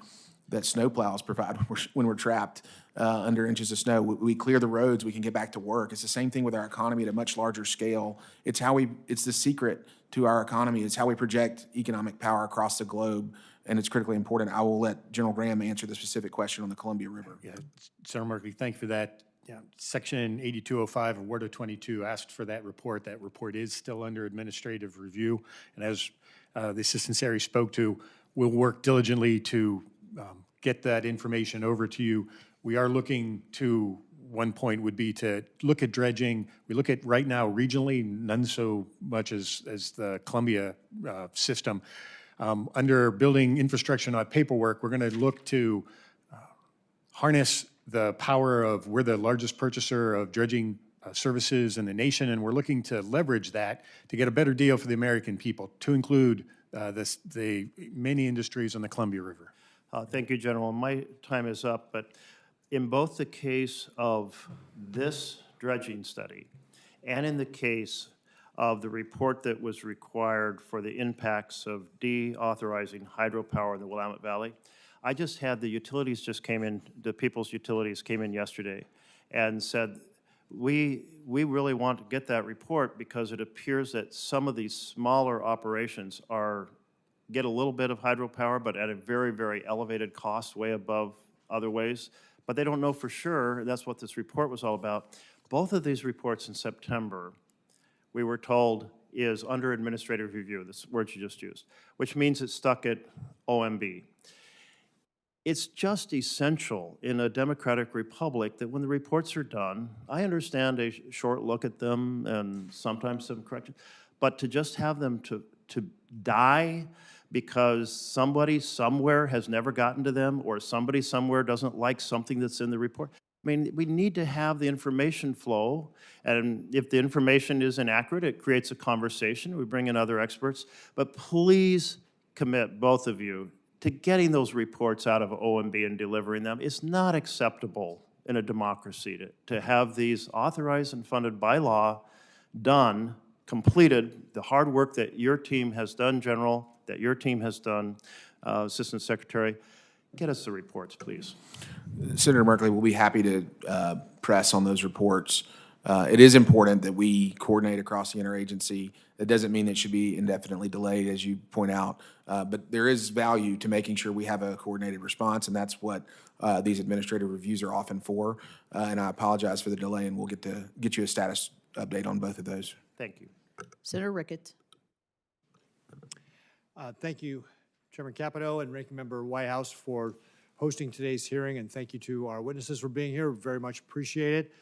that snowplows provide when we're trapped under inches of snow. We clear the roads, we can get back to work. It's the same thing with our economy at a much larger scale. It's the secret to our economy. It's how we project economic power across the globe, and it's critically important. I will let General Graham answer the specific question on the Columbia River. Yeah, Senator Merkley, thank you for that. Yeah, Section 8205 of WRDA 22 asked for that report. That report is still under administrative review. And as the Assistant Secretary spoke to, we'll work diligently to get that information over to you. We are looking to, one point would be to look at dredging. We look at right now regionally, none so much as the Columbia system. Under building infrastructure, not paperwork, we're going to look to harness the power of, we're the largest purchaser of dredging services in the nation, and we're looking to leverage that to get a better deal for the American people, to include the many industries on the Columbia River. Thank you, General. My time is up, but in both the case of this dredging study and in the case of the report that was required for the impacts of deauthorizing hydropower in the Willamette Valley, I just had the utilities just came in, the people's utilities came in yesterday and said, we really want to get that report because it appears that some of these smaller operations get a little bit of hydropower, but at a very, very elevated cost, way above other ways. But they don't know for sure. That's what this report was all about. Both of these reports in September, we were told, is under administrative review, this word you just used, which means it's stuck at OMB. It's just essential in a democratic republic that when the reports are done, I understand a short look at them and sometimes some corrections, but to just have them to die because somebody somewhere has never gotten to them or somebody somewhere doesn't like something that's in the report. I mean, we need to have the information flow, and if the information is inaccurate, it creates a conversation. We bring in other experts, but please commit, both of you, to getting those reports out of OMB and delivering them. It's not acceptable in a democracy to have these authorized and funded by law done, completed, the hard work that your team has done, General, that your team has done, Assistant Secretary. Get us the reports, please. Senator Merkley, we'll be happy to press on those reports. It is important that we coordinate across the interagency. That doesn't mean it should be indefinitely delayed, as you point out, but there is value to making sure we have a coordinated response, and that's what these administrative reviews are often for. And I apologize for the delay, and we'll get you a status update on both of those. Thank you. Senator Ricketts. Thank you, Chairman Capito and Ranking Member Whitehouse, for hosting today's hearing, and thank you to our witnesses for being here. Very much appreciate it.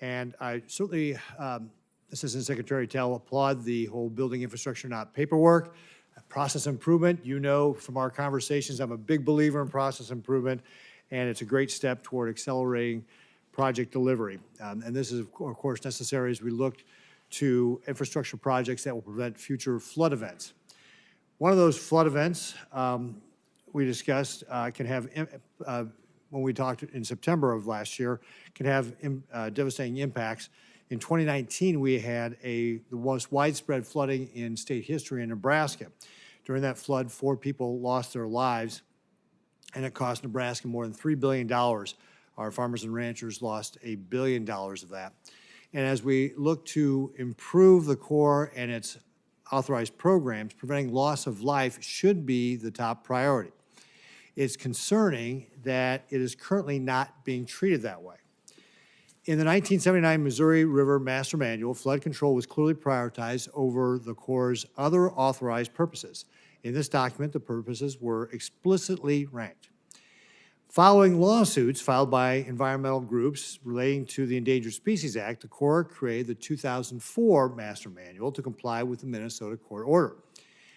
And I certainly, Assistant Secretary Telle, applaud the whole building infrastructure, not paperwork, process improvement. You know from our conversations, I'm a big believer in process improvement, and it's a great step toward accelerating project delivery. And this is, of course, necessary as we look to infrastructure projects that will prevent future flood events. One of those flood events we discussed can have, when we talked in September of last year, can have devastating impacts. In 2019, we had the most widespread flooding in state history in Nebraska. During that flood, 4 people lost their lives, and it cost Nebraska more than $3 billion. Our farmers and ranchers lost $1 billion of that. And as we look to improve the Corps and its authorized programs, preventing loss of life should be the top priority. It's concerning that it is currently not being treated that way. In the 1979 Missouri River Master Manual, flood control was clearly prioritized over the Corps' other authorized purposes. In this document, the purposes were explicitly ranked. Following lawsuits filed by environmental groups relating to the Endangered Species Act, the Corps created the 2004 Master Manual to comply with the Minnesota court order.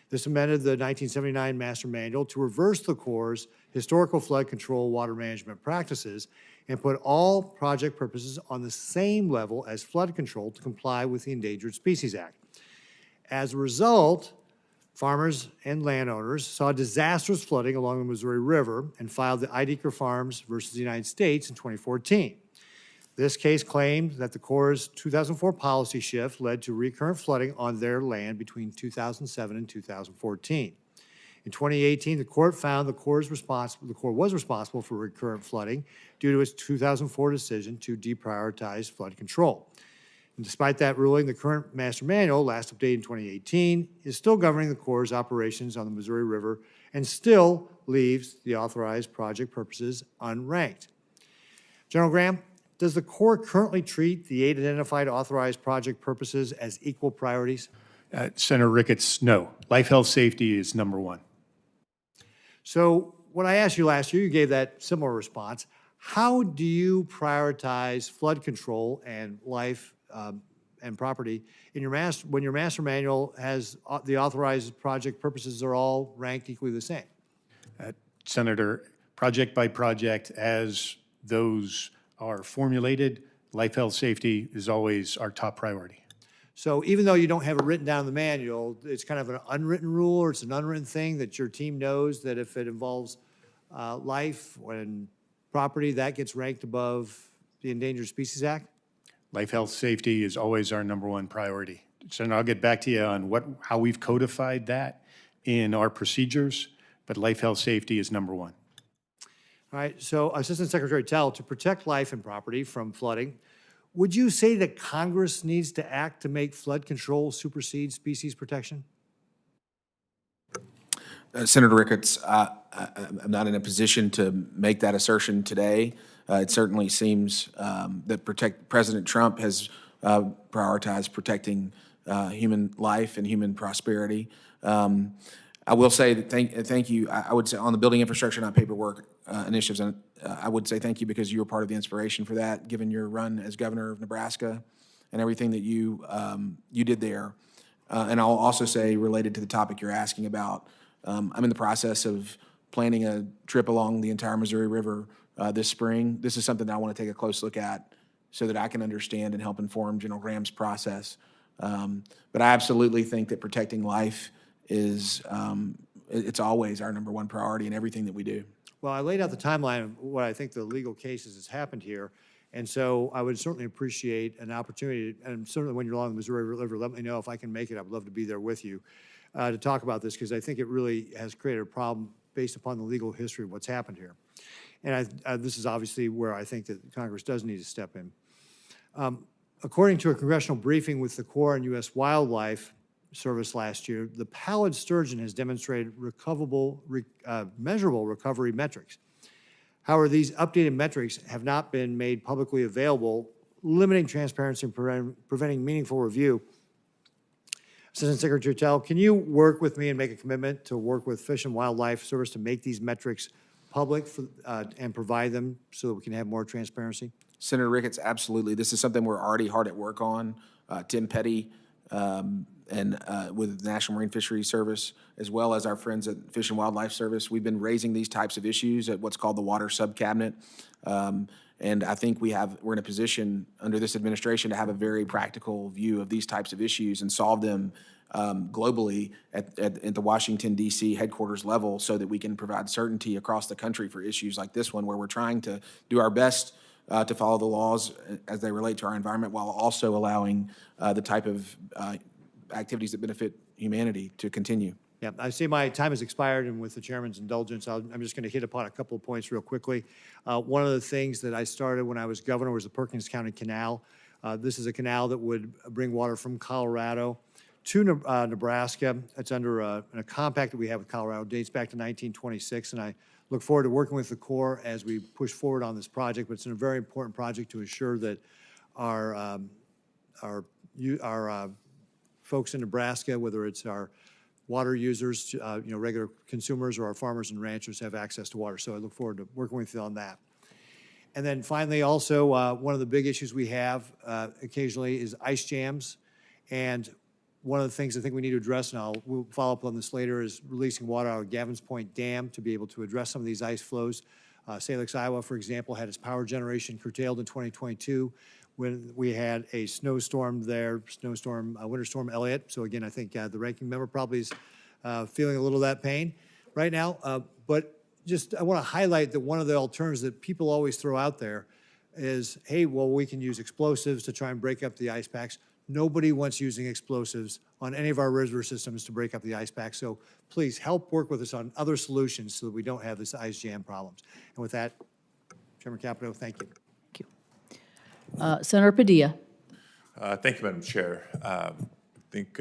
This amended the 1979 Master Manual to reverse the Corps' historical flood control water management practices and put all project purposes on the same level as flood control to comply with the Endangered Species Act. As a result, farmers and landowners saw disastrous flooding along the Missouri River and filed the Ideker Farms versus the United States in 2014. This case claimed that the Corps' 2004 policy shift led to recurrent flooding on their land between 2007 and 2014. In 2018, the court found the Corps was responsible for recurrent flooding due to its 2004 decision to deprioritize flood control. And despite that ruling, the current Master Manual, last updated in 2018, is still governing the Corps' operations on the Missouri River and still leaves the authorized project purposes unranked. General Graham, does the Corps currently treat the 8 identified authorized project purposes as equal priorities? Senator Ricketts, no. Life, health, safety is number one. So when I asked you last year, you gave that similar response. How do you prioritize flood control and life and property in your when your master manual has the authorized project purposes are all ranked equally the same? Senator, project by project, as those are formulated, life, health, safety is always our top priority. So even though you don't have it written down in the manual, it's kind of an unwritten rule, or it's an unwritten thing that your team knows that if it involves life and property, that gets ranked above the Endangered Species Act? Life, health, safety is always our number one priority. So I'll get back to you on how we've codified that in our procedures, but life, health, safety is number one. All right, so Assistant Secretary Telle, to protect life and property from flooding, would you say that Congress needs to act to make flood control supersede species protection? Senator Ricketts, I'm not in a position to make that assertion today. It certainly seems that President Trump has prioritized protecting human life and human prosperity. I will say that thank you. I would say on the building infrastructure, not paperwork initiatives, and I would say thank you because you were part of the inspiration for that, given your run as governor of Nebraska and everything that you did there. And I'll also say, related to the topic you're asking about, I'm in the process of planning a trip along the entire Missouri River this spring. This is something that I want to take a close look at so that I can understand and help inform General Graham's process. But I absolutely think that protecting life is it's always our number one priority in everything that we do. Well, I laid out the timeline of what I think the legal cases has happened here. And so I would certainly appreciate an opportunity, and certainly when you're along the Missouri River, let me know if I can make it. I'd love to be there with you to talk about this, because I think it really has created a problem based upon the legal history of what's happened here. And this is obviously where I think that Congress does need to step in. According to a congressional briefing with the Corps and U.S. Wildlife Service last year, the pallid sturgeon has demonstrated measurable recovery metrics. However, these updated metrics have not been made publicly available, limiting transparency and preventing meaningful review. Assistant Secretary Telle, can you work with me and make a commitment to work with Fish and Wildlife Service to make these metrics public and provide them so that we can have more transparency? Senator Ricketts, absolutely. This is something we're already hard at work on. Tim Petty and with the National Marine Fisheries Service, as well as our friends at Fish and Wildlife Service, we've been raising these types of issues at what's called the Water Subcabinet. And I think we're in a position under this administration to have a very practical view of these types of issues and solve them globally at the Washington, D.C. headquarters level, so that we can provide certainty across the country for issues like this one, where we're trying to do our best to follow the laws as they relate to our environment, while also allowing the type of activities that benefit humanity to continue. Yeah, I see my time has expired, and with the chairman's indulgence, I'm just going to hit upon a couple of points real quickly. One of the things that I started when I was governor was the Perkins County Canal. This is a canal that would bring water from Colorado to Nebraska. It's under a compact that we have with Colorado. It dates back to 1926, and I look forward to working with the Corps as we push forward on this project, but it's a very important project to ensure that our folks in Nebraska, whether it's our water users, regular consumers, or our farmers and ranchers have access to water. So I look forward to working with you on that. And then finally, also, one of the big issues we have occasionally is ice jams. And one of the things I think we need to address, and we'll follow up on this later, is releasing water out of Gavins Point Dam to be able to address some of these ice flows. Salix, Iowa, for example, had its power generation curtailed in 2022 when we had a snowstorm there, Winter Storm Elliott. So again, I think the ranking member probably is feeling a little of that pain right now. But I want to highlight that one of the alternatives that people always throw out there is, hey, well, we can use explosives to try and break up the ice packs. Nobody wants using explosives on any of our reservoir systems to break up the ice pack. So please help work with us on other solutions so that we don't have this ice jam problems. And with that, Chairman Capito, thank you. Thank you. Senator Padilla. Thank you, Madam Chair. I think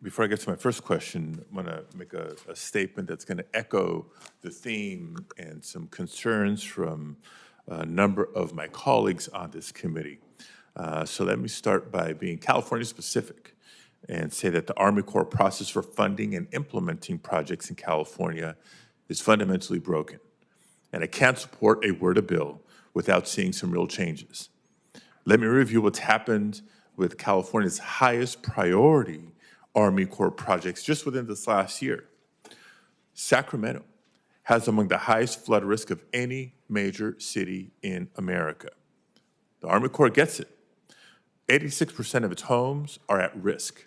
before I get to my first question, I want to make a statement that's going to echo the theme and some concerns from a number of my colleagues on this committee. So let me start by being California specific and say that the Army Corps process for funding and implementing projects in California is fundamentally broken. And I can't support a WRDA bill without seeing some real changes. Let me review what's happened with California's highest priority Army Corps projects just within this last year. Sacramento has among the highest flood risk of any major city in America. The Army Corps gets it. 86% of its homes are at risk.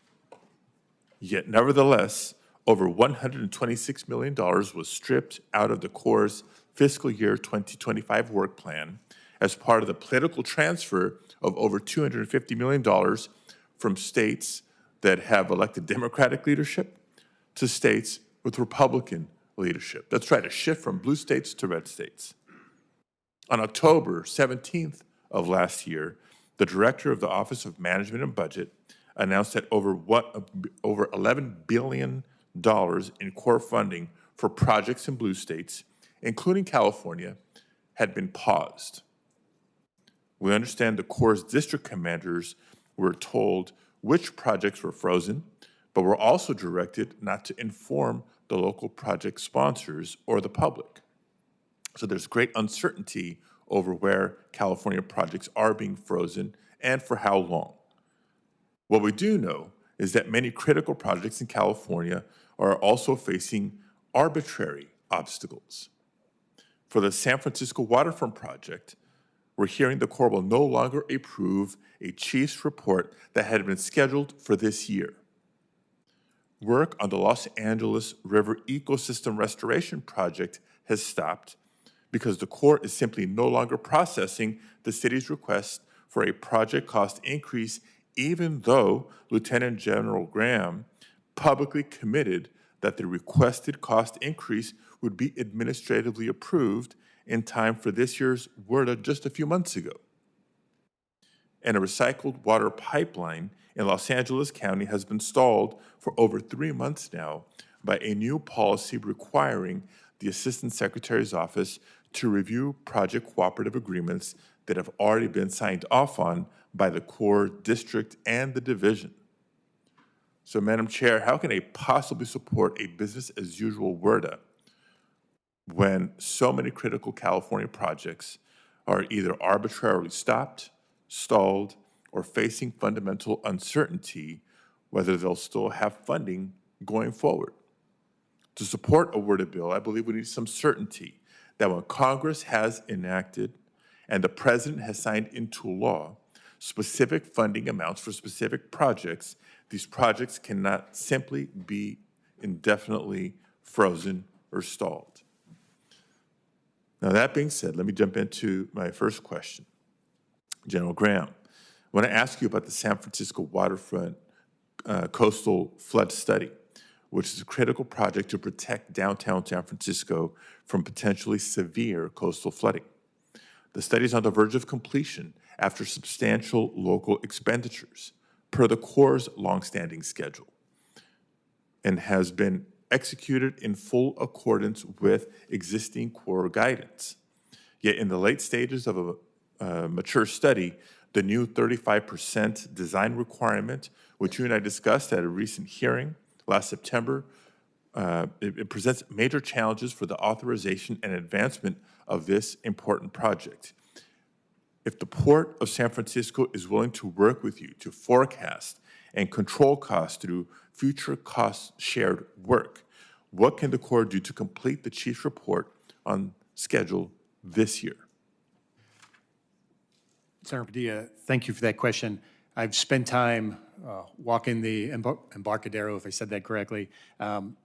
Yet, nevertheless, over $126 million was stripped out of the Corps' fiscal year 2025 work plan as part of the political transfer of over $250 million from states that have elected Democratic leadership to states with Republican leadership. That's right, a shift from blue states to red states. On October 17th of last year, the director of the Office of Management and Budget announced that over $11 billion in core funding for projects in blue states, including California, had been paused. We understand the Corps' district commanders were told which projects were frozen, but were also directed not to inform the local project sponsors or the public. So there's great uncertainty over where California projects are being frozen and for how long. What we do know is that many critical projects in California are also facing arbitrary obstacles. For the San Francisco waterfront project, we're hearing the Corps will no longer approve a chief's report that had been scheduled for this year. Work on the Los Angeles River Ecosystem Restoration Project has stopped because the Corps is simply no longer processing the city's request for a project cost increase, even though Lieutenant General Graham publicly committed that the requested cost increase would be administratively approved in time for this year's WRDA just a few months ago. And a recycled water pipeline in Los Angeles County has been stalled for over 3 months now by a new policy requiring the Assistant Secretary's office to review project cooperative agreements that have already been signed off on by the Corps district and the division. So, Madam Chair, how can I possibly support a business-as-usual WRDA when so many critical California projects are either arbitrarily stopped, stalled, or facing fundamental uncertainty whether they'll still have funding going forward? To support a WRDA bill, I believe we need some certainty that when Congress has enacted and the President has signed into law specific funding amounts for specific projects, these projects cannot simply be indefinitely frozen or stalled. Now, that being said, let me jump into my first question. General Graham, I want to ask you about the San Francisco waterfront coastal flood study, which is a critical project to protect downtown San Francisco from potentially severe coastal flooding. The study is on the verge of completion after substantial local expenditures per the Corps' longstanding schedule and has been executed in full accordance with existing Corps guidance. Yet in the late stages of a mature study, the new 35% design requirement, which you and I discussed at a recent hearing last September, it presents major challenges for the authorization and advancement of this important project. If the Port of San Francisco is willing to work with you to forecast and control costs through future cost-shared work, what can the Corps do to complete the Chief's report on schedule this year? Senator Padilla, thank you for that question. I've spent time walking the Embarcadero, if I said that correctly,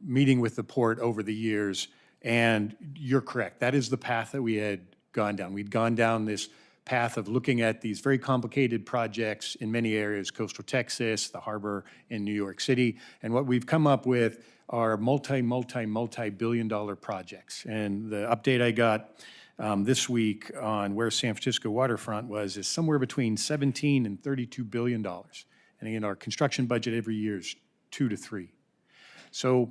meeting with the port over the years, and you're correct. That is the path that we had gone down. We'd gone down this path of looking at these very complicated projects in many areas, coastal Texas, the harbor in New York City, and what we've come up with are multi-billion-dollar projects. And the update I got this week on where San Francisco waterfront is somewhere between $17 and $32 billion. And again, our construction budget every year is 2 to 3. So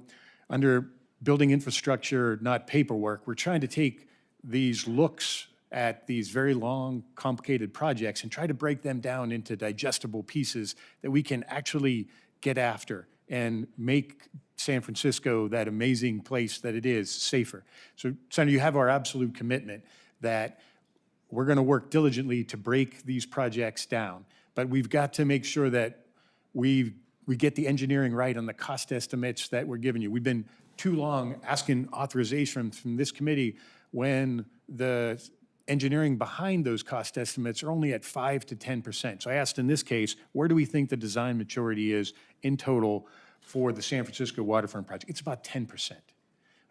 under building infrastructure, not paperwork, we're trying to take these looks at these very long, complicated projects and try to break them down into digestible pieces that we can actually get after and make San Francisco, that amazing place that it is, safer. So, Senator, you have our absolute commitment that we're going to work diligently to break these projects down, but we've got to make sure that we get the engineering right on the cost estimates that we're giving you. We've been too long asking authorization from this committee when the engineering behind those cost estimates are only at 5 to 10%. So I asked in this case, where do we think the design maturity is in total for the San Francisco waterfront project? It's about 10%.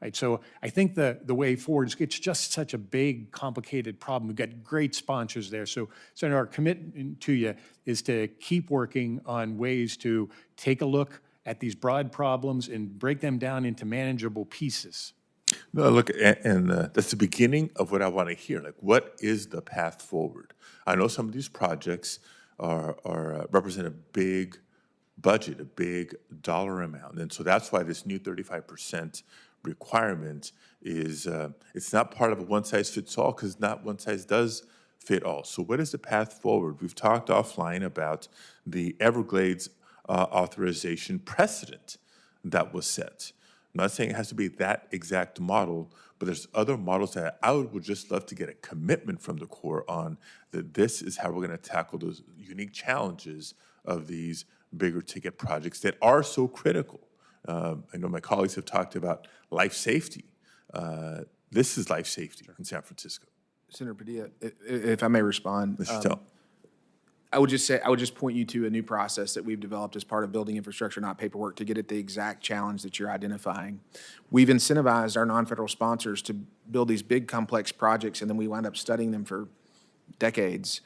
Right? So I think the way forward is it's just such a big, complicated problem. We've got great sponsors there. So, Senator, our commitment to you is to keep working on ways to take a look at these broad problems and break them down into manageable pieces. No, look, and that's the beginning of what I want to hear. Like, what is the path forward? I know some of these projects are represent a big budget, a big dollar amount, and so that's why this new 35% requirement is it's not part of a one-size-fits-all, because not one size does fit all. So what is the path forward? We've talked offline about the Everglades authorization precedent that was set. I'm not saying it has to be that exact model, but there's other models that I would just love to get a commitment from the Corps on, that this is how we're going to tackle those unique challenges of these bigger ticket projects that are so critical. I know my colleagues have talked about life safety. This is life safety in San Francisco. Senator Padilla, if I may respond. Mr. Telle. I would just point you to a new process that we've developed as part of building infrastructure, not paperwork, to get at the exact challenge that you're identifying. We've incentivized our non-federal sponsors to build these big, complex projects, and then we wind up studying them for decades.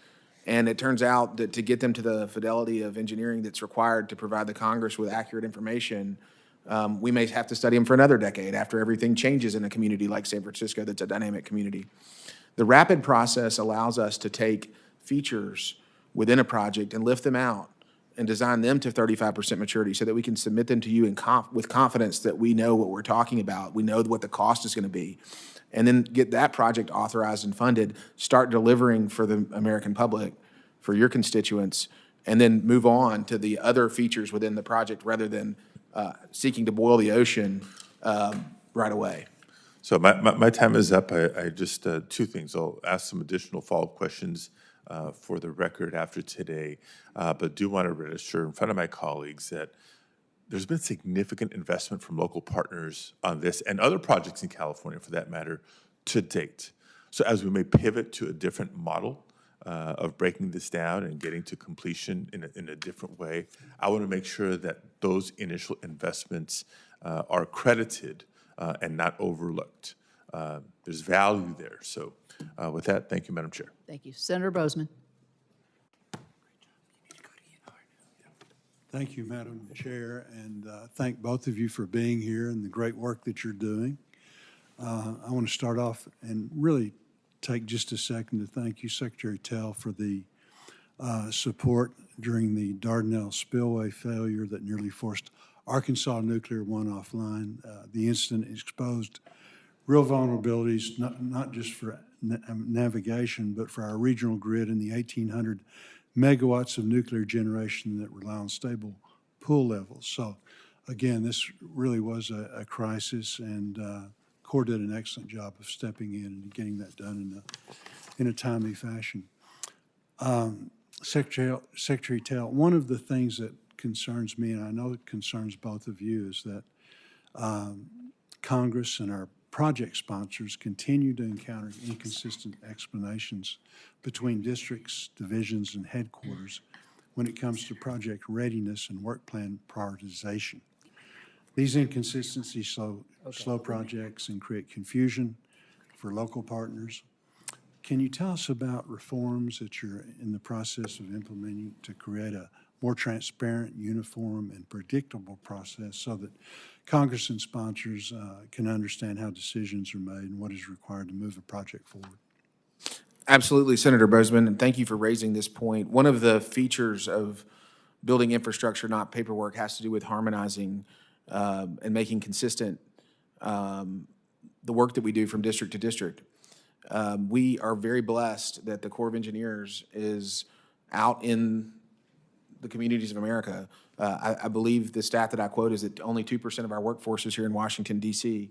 And it turns out that to get them to the fidelity of engineering that's required to provide the Congress with accurate information, we may have to study them for another decade after everything changes in a community like San Francisco that's a dynamic community. The rapid process allows us to take features within a project and lift them out and design them to 35% maturity so that we can submit them to you with confidence that we know what we're talking about, we know what the cost is going to be, and then get that project authorized and funded, start delivering for the American public, for your constituents, and then move on to the other features within the project rather than seeking to boil the ocean right away. So my time is up. I just, two things. I'll ask some additional follow-up questions for the record after today, but do want to register in front of my colleagues that there's been significant investment from local partners on this and other projects in California, for that matter, to date. So as we may pivot to a different model of breaking this down and getting to completion in a different way, I want to make sure that those initial investments are credited and not overlooked. There's value there. So with that, thank you, Madam Chair. Thank you. Senator Bozeman. Thank you, Madam Chair, and thank both of you for being here and the great work that you're doing. I want to start off and really take just a second to thank you, Secretary Telle, for the support during the Dardanelle spillway failure that nearly forced Arkansas Nuclear went offline. The incident exposed real vulnerabilities, not just for navigation, but for our regional grid and the 1,800 megawatts of nuclear generation that rely on stable pool levels. So again, this really was a crisis, and Corps did an excellent job of stepping in and getting that done in a timely fashion. Secretary Telle, one of the things that concerns me, and I know it concerns both of you, is that Congress and our project sponsors continue to encounter inconsistent explanations between districts, divisions, and headquarters when it comes to project readiness and work plan prioritization. These inconsistencies slow projects and create confusion for local partners. Can you tell us about reforms that you're in the process of implementing to create a more transparent, uniform, and predictable process so that Congress and sponsors can understand how decisions are made and what is required to move a project forward? Absolutely, Senator Bozeman, and thank you for raising this point. One of the features of building infrastructure, not paperwork, has to do with harmonizing and making consistent the work that we do from district to district. We are very blessed that the Corps of Engineers is out in the communities of America. I believe the stat that I quote is that only 2% of our workforce is here in Washington, D.C.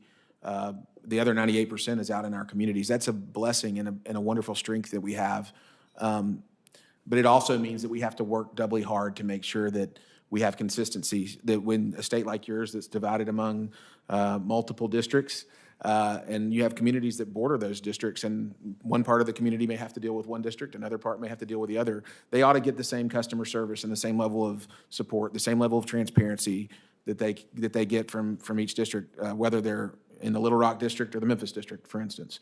The other 98% is out in our communities. That's a blessing and a wonderful strength that we have. But it also means that we have to work doubly hard to make sure that we have consistency, that when a state like yours that's divided among multiple districts, and you have communities that border those districts, and one part of the community may have to deal with one district, another part may have to deal with the other. They ought to get the same customer service and the same level of support, the same level of transparency that they get from each district, whether they're in the Little Rock district or the Memphis district, for instance.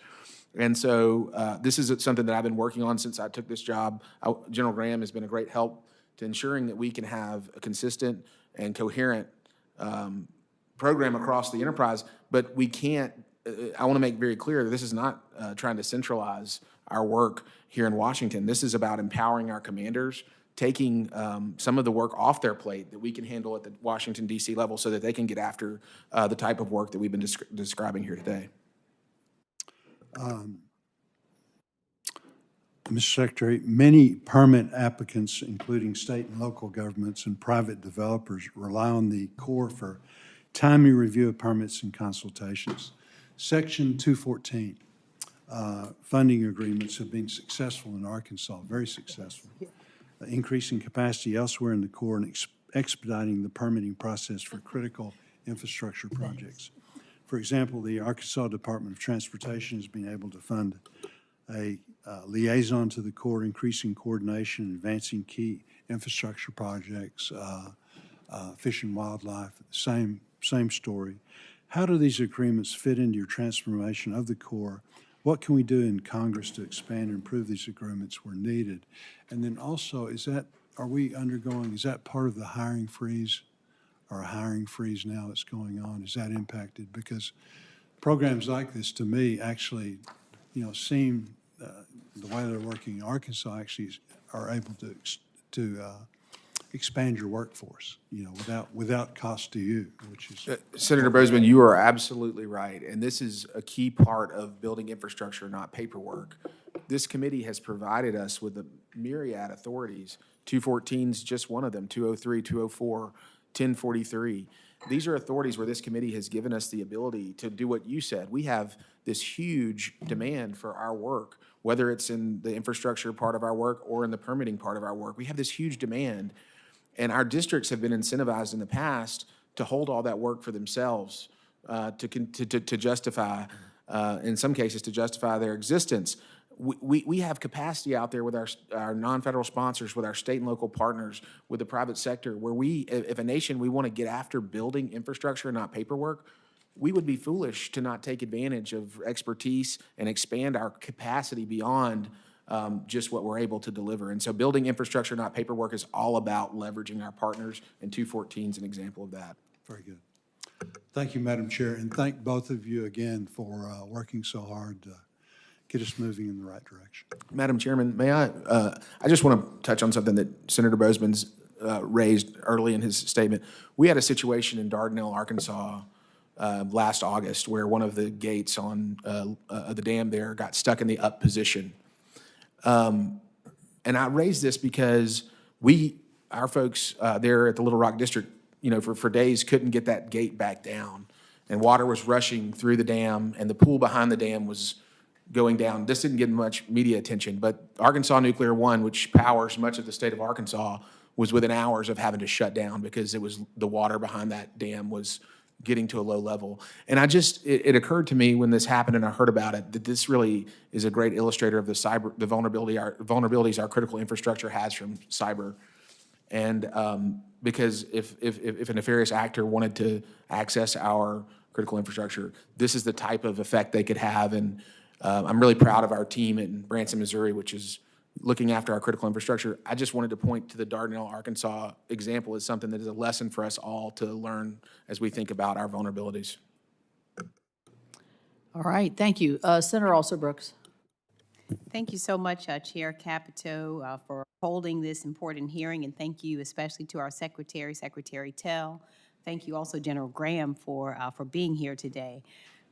And so this is something that I've been working on since I took this job. General Graham has been a great help to ensuring that we can have a consistent and coherent program across the enterprise, but we can't. I want to make very clear that this is not trying to centralize our work here in Washington. This is about empowering our commanders, taking some of the work off their plate that we can handle at the Washington, D.C. level so that they can get after the type of work that we've been describing here today. Mr. Secretary, many permit applicants, including state and local governments and private developers, rely on the Corps for timely review of permits and consultations. Section 214 funding agreements have been successful in Arkansas, very successful, increasing capacity elsewhere in the Corps and expediting the permitting process for critical infrastructure projects. For example, the Arkansas Department of Transportation has been able to fund a liaison to the Corps, increasing coordination, advancing key infrastructure projects, fish and wildlife, same story. How do these agreements fit into your transformation of the Corps? What can we do in Congress to expand and improve these agreements where needed? And then also, is that part of the hiring freeze, or a hiring freeze now that's going on? Is that impacted? Because programs like this, to me, actually, seem the way they're working in Arkansas actually are able to expand your workforce, without cost to you, which is. Senator Bozeman, you are absolutely right, and this is a key part of building infrastructure, not paperwork. This committee has provided us with a myriad authorities. 214 is just one of them, 203, 204, 1043. These are authorities where this committee has given us the ability to do what you said. We have this huge demand for our work, whether it's in the infrastructure part of our work or in the permitting part of our work. We have this huge demand, and our districts have been incentivized in the past to hold all that work for themselves, to justify, in some cases, to justify their existence. We have capacity out there with our non-federal sponsors, with our state and local partners, with the private sector, where if a nation, we want to get after building infrastructure, not paperwork, we would be foolish to not take advantage of expertise and expand our capacity beyond just what we're able to deliver. And so building infrastructure, not paperwork, is all about leveraging our partners, and 214 is an example of that. Very good. Thank you, Madam Chair, and thank both of you again for working so hard to get us moving in the right direction. Madam Chairman, may I just want to touch on something that Senator Bozeman's raised early in his statement. We had a situation in Dardanelle, Arkansas, last August, where one of the gates on the dam there got stuck in the up position. And I raised this because our folks there at the Little Rock District, for days couldn't get that gate back down. And water was rushing through the dam, and the pool behind the dam was going down. This didn't get much media attention, but Arkansas Nuclear One, which powers much of the state of Arkansas, was within hours of having to shut down because the water behind that dam was getting to a low level. And it occurred to me when this happened and I heard about it that this really is a great illustrator of the vulnerabilities our critical infrastructure has from cyber. And because if a nefarious actor wanted to access our critical infrastructure, this is the type of effect they could have. And I'm really proud of our team in Branson, Missouri, which is looking after our critical infrastructure. I just wanted to point to the Dardanelle, Arkansas example as something that is a lesson for us all to learn as we think about our vulnerabilities. All right, thank you. Senator Alsobrooks. Thank you so much, Chair Capito, for holding this important hearing, and thank you especially to our Secretary, Secretary Telle. Thank you also, General Graham, for being here today.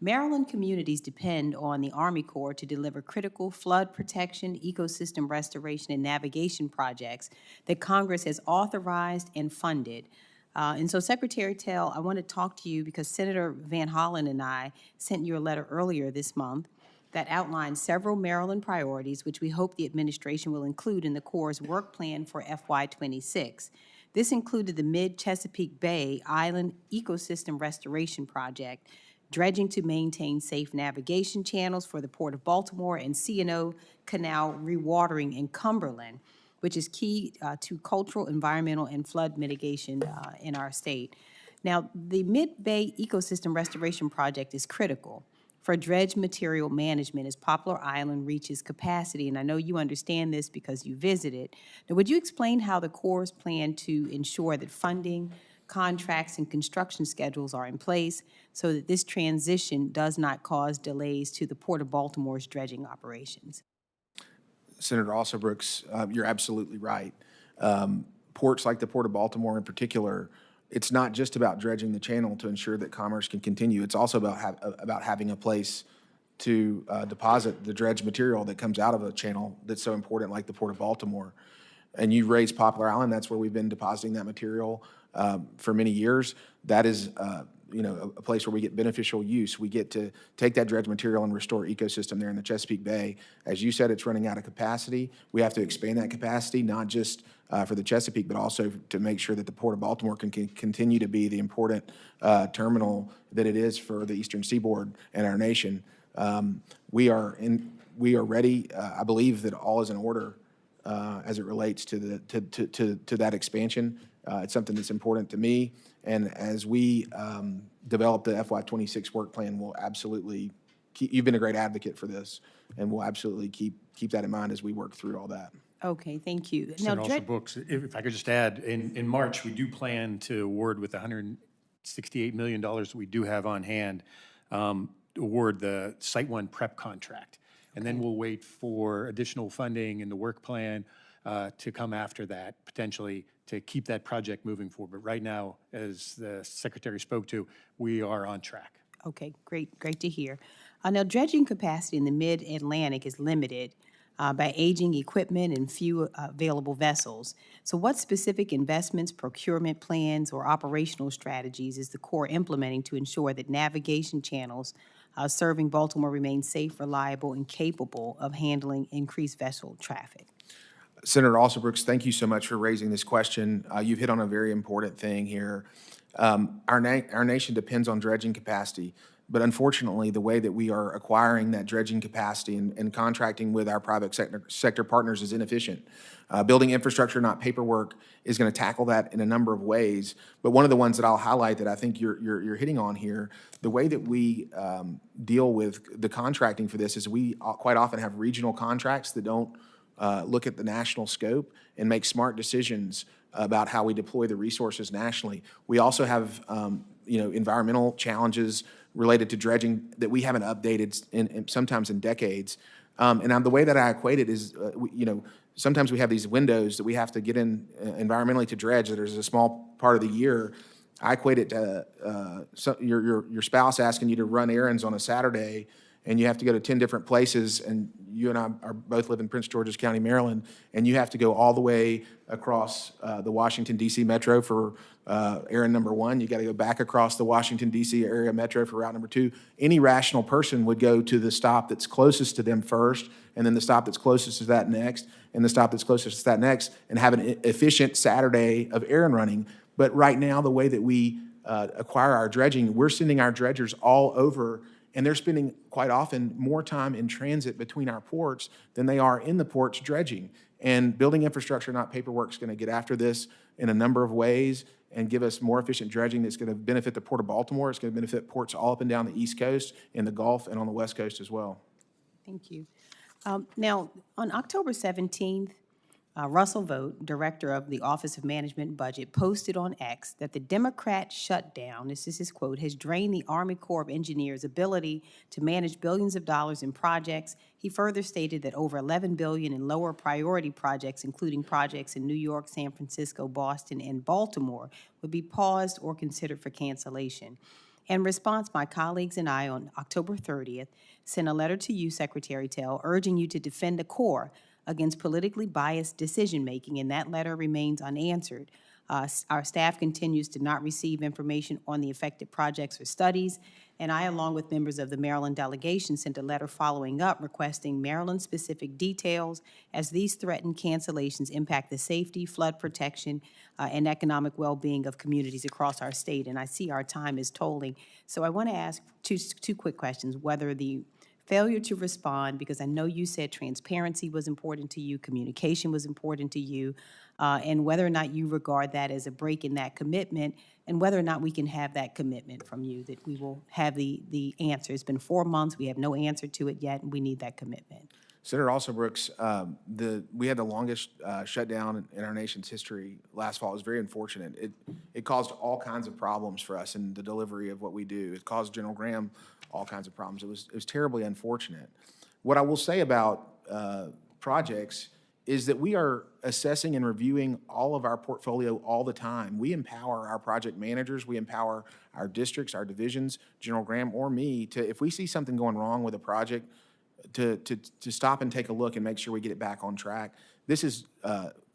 Maryland communities depend on the Army Corps to deliver critical flood protection, ecosystem restoration, and navigation projects that Congress has authorized and funded. And so, Secretary Telle, I want to talk to you because Senator Van Hollen and I sent you a letter earlier this month that outlines several Maryland priorities, which we hope the administration will include in the Corps' work plan for FY26. This included the Mid-Chesapeake Bay Island Ecosystem Restoration Project, dredging to maintain safe navigation channels for the Port of Baltimore, and C&O Canal rewatering in Cumberland, which is key to cultural, environmental, and flood mitigation in our state. Now, the Mid-Bay Ecosystem Restoration Project is critical for dredge material management as Poplar Island reaches capacity, and I know you understand this because you visited. Now, would you explain how the Corps plan to ensure that funding, contracts, and construction schedules are in place so that this transition does not cause delays to the Port of Baltimore's dredging operations? Senator Alsobrooks, you're absolutely right. Ports like the Port of Baltimore in particular, it's not just about dredging the channel to ensure that commerce can continue. It's also about having a place to deposit the dredge material that comes out of a channel that's so important, like the Port of Baltimore. And you raised Poplar Island. That's where we've been depositing that material for many years. That is a place where we get beneficial use. We get to take that dredge material and restore ecosystem there in the Chesapeake Bay. As you said, it's running out of capacity. We have to expand that capacity, not just for the Chesapeake, but also to make sure that the Port of Baltimore can continue to be the important terminal that it is for the Eastern Seaboard and our nation. We are ready. I believe that all is in order as it relates to that expansion. It's something that's important to me. And as we develop the FY26 work plan, we'll absolutely you've been a great advocate for this, and we'll absolutely keep that in mind as we work through all that. Okay, thank you. Senator Alsobrooks, if I could just add, in March, we do plan to award with $168 million that we do have on hand, award the Site 1 prep contract. And then we'll wait for additional funding in the work plan to come after that, potentially to keep that project moving forward. But right now, as the Secretary spoke to, we are on track. Okay, great to hear. Now, dredging capacity in the Mid-Atlantic is limited by aging equipment and few available vessels. So what specific investments, procurement plans, or operational strategies is the Corps implementing to ensure that navigation channels serving Baltimore remain safe, reliable, and capable of handling increased vessel traffic? Senator Alsobrooks, thank you so much for raising this question. You've hit on a very important thing here. Our nation depends on dredging capacity, but unfortunately, the way that we are acquiring that dredging capacity and contracting with our private sector partners is inefficient. Building infrastructure, not paperwork, is going to tackle that in a number of ways. But one of the ones that I'll highlight that I think you're hitting on here, the way that we deal with the contracting for this is we quite often have regional contracts that don't look at the national scope and make smart decisions about how we deploy the resources nationally. We also have environmental challenges related to dredging that we haven't updated sometimes in decades. And the way that I equate it is, sometimes we have these windows that we have to get in environmentally to dredge. There's a small part of the year. I equate it to your spouse asking you to run errands on a Saturday, and you have to go to 10 different places, and you and I are both live in Prince George's County, Maryland, and you have to go all the way across the Washington, D.C. metro for errand number one. You got to go back across the Washington, D.C. area metro for route number two. Any rational person would go to the stop that's closest to them first, and then the stop that's closest to that next, and the stop that's closest to that next, and have an efficient Saturday of errand running. But right now, the way that we acquire our dredging, we're sending our dredgers all over, and they're spending quite often more time in transit between our ports than they are in the ports dredging. And building infrastructure, not paperwork, is going to get after this in a number of ways and give us more efficient dredging that's going to benefit the Port of Baltimore. It's going to benefit ports all up and down the East Coast, in the Gulf, and on the West Coast as well. Thank you. Now, on October 17th, Russell Vogt, director of the Office of Management and Budget, posted on X that the Democrat shutdown, this is his quote, has drained the Army Corps of Engineers' ability to manage billions of dollars in projects. He further stated that over $11 billion in lower priority projects, including projects in New York, San Francisco, Boston, and Baltimore, would be paused or considered for cancellation. In response, my colleagues and I on October 30th sent a letter to you, Secretary Telle, urging you to defend the Corps against politically biased decision-making, and that letter remains unanswered. Our staff continues to not receive information on the affected projects or studies, and I, along with members of the Maryland delegation, sent a letter following up requesting Maryland-specific details as these threatened cancellations impact the safety, flood protection, and economic well-being of communities across our state. And I see our time is tolling. So I want to ask two quick questions, whether the failure to respond, because I know you said transparency was important to you, communication was important to you, and whether or not you regard that as a break in that commitment, and whether or not we can have that commitment from you, that we will have the answer. It's been 4 months, we have no answer to it yet, and we need that commitment. Senator Alsobrooks, we had the longest shutdown in our nation's history last fall. It was very unfortunate. It caused all kinds of problems for us in the delivery of what we do. It caused General Graham all kinds of problems. It was terribly unfortunate. What I will say about projects is that we are assessing and reviewing all of our portfolio all the time. We empower our project managers, we empower our districts, our divisions, General Graham or me, to, if we see something going wrong with a project, to stop and take a look and make sure we get it back on track. This is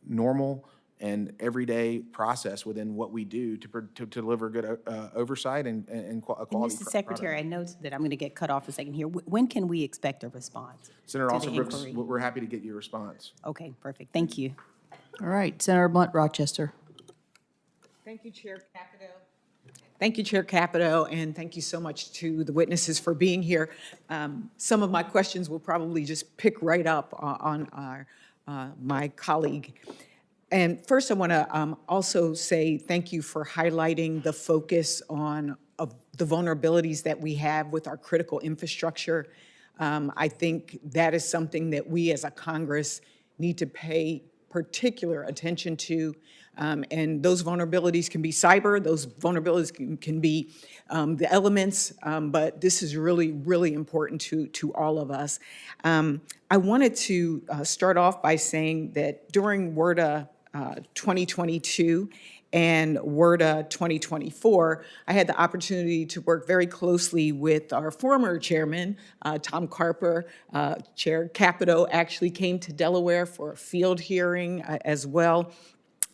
normal and everyday process within what we do to deliver good oversight and quality. And Mr. Secretary, I know that I'm going to get cut off a second here. When can we expect a response? Senator to the Alsobrooks, inquiry? we're happy to get your response. Okay, perfect. Thank you. All right, Senator Blunt Rochester. Thank you, Chair Capito. Thank you, Chair Capito, and thank you so much to the witnesses for being here. Some of my questions will probably just pick right up on my colleague. And first, I want to also say thank you for highlighting the focus on the vulnerabilities that we have with our critical infrastructure. I think that is something that we as a Congress need to pay particular attention to. And those vulnerabilities can be cyber, those vulnerabilities can be the elements, but this is really, really important to all of us. I wanted to start off by saying that during WRDA 2022 and WRDA 2024, I had the opportunity to work very closely with our former chairman, Tom Carper. Chair Capito actually came to Delaware for a field hearing as well.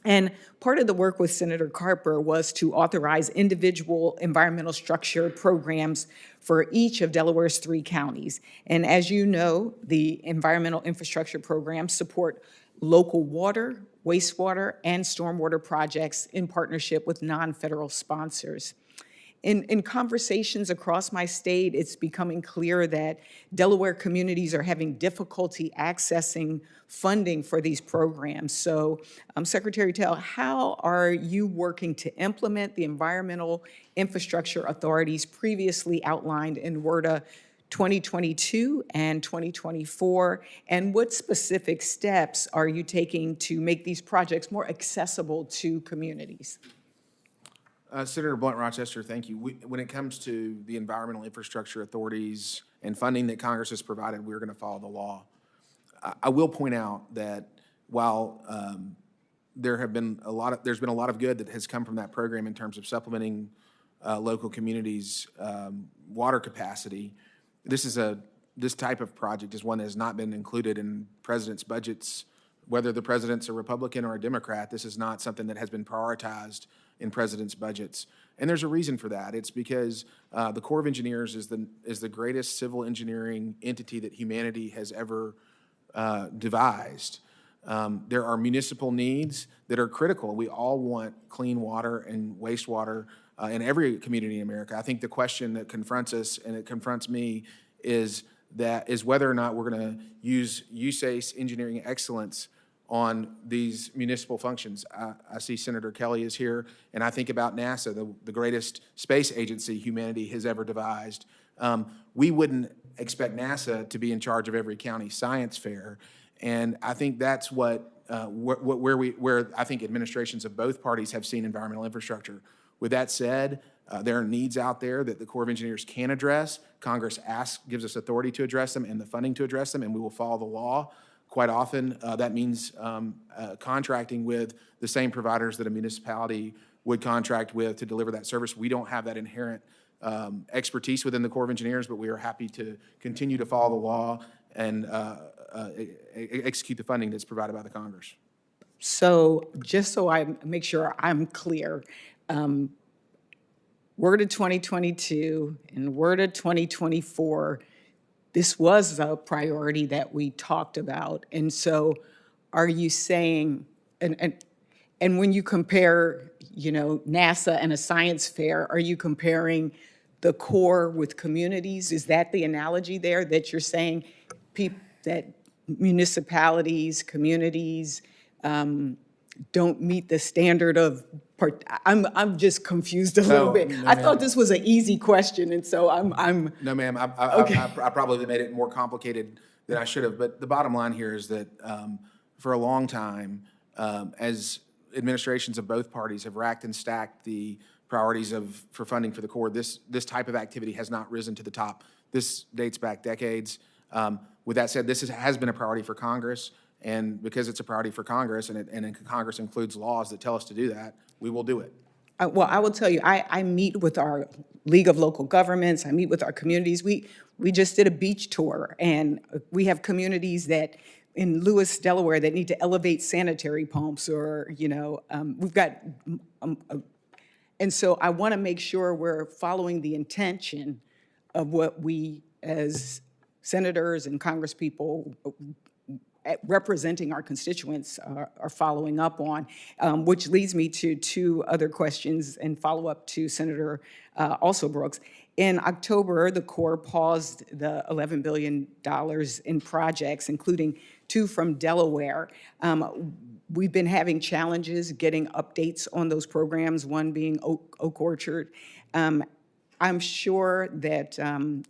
And part of the work with Senator Carper was to authorize individual environmental structure programs for each of Delaware's 3 counties. And as you know, the environmental infrastructure programs support local water, wastewater, and stormwater projects in partnership with non-federal sponsors. In conversations across my state, it's becoming clear that Delaware communities are having difficulty accessing funding for these programs. So, Secretary Telle, how are you working to implement the environmental infrastructure authorities previously outlined in WRDA 2022 and 2024, and what specific steps are you taking to make these projects more accessible to communities? Senator Blunt Rochester, thank you. When it comes to the environmental infrastructure authorities and funding that Congress has provided, we're going to follow the law. I will point out that while there's been a lot of good that has come from that program in terms of supplementing local communities' water capacity. This type of project is one that has not been included in president's budgets. Whether the president's a Republican or a Democrat, this is not something that has been prioritized in president's budgets. And there's a reason for that. It's because the Corps of Engineers is the greatest civil engineering entity that humanity has ever devised. There are municipal needs that are critical. We all want clean water and wastewater in every community in America. I think the question that confronts us, and it confronts me, is whether or not we're going to use USACE engineering excellence on these municipal functions. I see Senator Kelly is here, and I think about NASA, the greatest space agency humanity has ever devised. We wouldn't expect NASA to be in charge of every county science fair, and I think that's where I think administrations of both parties have seen environmental infrastructure. With that said, there are needs out there that the Corps of Engineers can address. Congress gives us authority to address them and the funding to address them, and we will follow the law. Quite often, that means contracting with the same providers that a municipality would contract with to deliver that service. We don't have that inherent expertise within the Corps of Engineers, but we are happy to continue to follow the law and execute the funding that's provided by the Congress. So just so I make sure I'm clear, we're to 2022 and we're to 2024. This was a priority that we talked about. And so are you saying, and when you compare, NASA and a science fair, are you comparing the Corps with communities? Is that the analogy there, that you're saying that municipalities, communities don't meet the standard of I'm just confused a little bit. I thought this was an easy question, and so I'm. No, ma'am. Okay. I probably made it more complicated than I should have. But the bottom line here is that for a long time, as administrations of both parties have racked and stacked the priorities for funding for the Corps, this type of activity has not risen to the top. This dates back decades. With that said, this has been a priority for Congress. And because it's a priority for Congress, and Congress includes laws that tell us to do that, we will do it. Well, I will tell you, I meet with our League of Local Governments. I meet with our communities. We just did a beach tour, and we have communities that in Lewis, Delaware, that need to elevate sanitary pumps, or we've got. And so I want to make sure we're following the intention of what we as senators and congresspeople representing our constituents are following up on, which leads me to two other questions and follow up to Senator Alsobrooks. In October, the Corps paused the $11 billion in projects, including 2 from Delaware. We've been having challenges getting updates on those programs, one being Oak Orchard. I'm sure that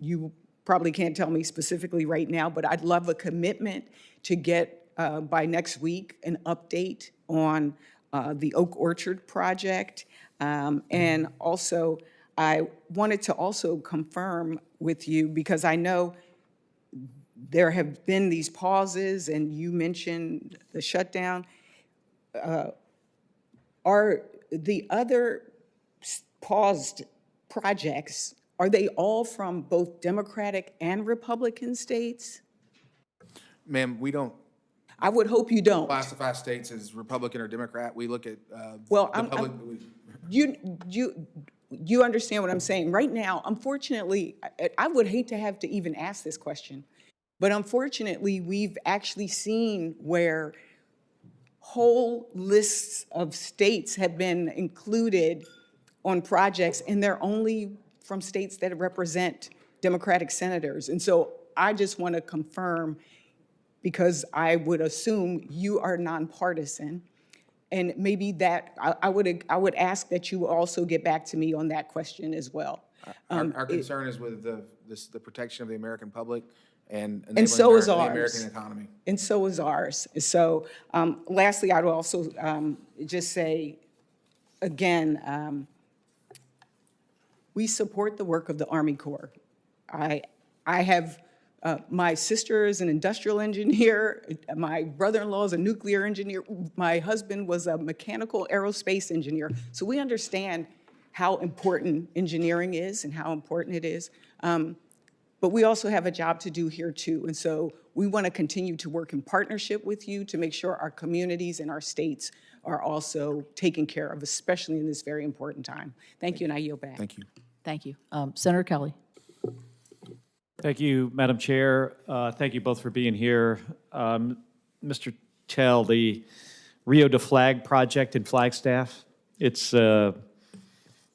you probably can't tell me specifically right now, but I'd love a commitment to get by next week an update on the Oak Orchard project. And also, I wanted to also confirm with you, because I know there have been these pauses and you mentioned the shutdown. Are the other paused projects, are they all from both Democratic and Republican states? Ma'am, we don't I would hope you don't. classify states as Republican or Democrat. We look at Well, the public. You understand what I'm saying. Right now, unfortunately, I would hate to have to even ask this question, but unfortunately, we've actually seen where whole lists of states have been included on projects, and they're only from states that represent Democratic senators. And so I just want to confirm, because I would assume you are nonpartisan, and maybe that I would ask that you also get back to me on that question as well. Our concern is with the protection of the American public and so is the ours. American economy. And so is ours. So lastly, I would also just say, again, we support the work of the Army Corps. I have My sister is an industrial engineer. My brother-in-law is a nuclear engineer. My husband was a mechanical aerospace engineer. So we understand how important engineering is and how important it is. But we also have a job to do here too. And so we want to continue to work in partnership with you to make sure our communities and our states are also taken care of, especially in this very important time. Thank you, and I yield back. Thank you. Thank you. Senator Kelly. Thank you, Madam Chair. Thank you both for being here. Mr. Telle, the Rio de Flag project in Flagstaff, it's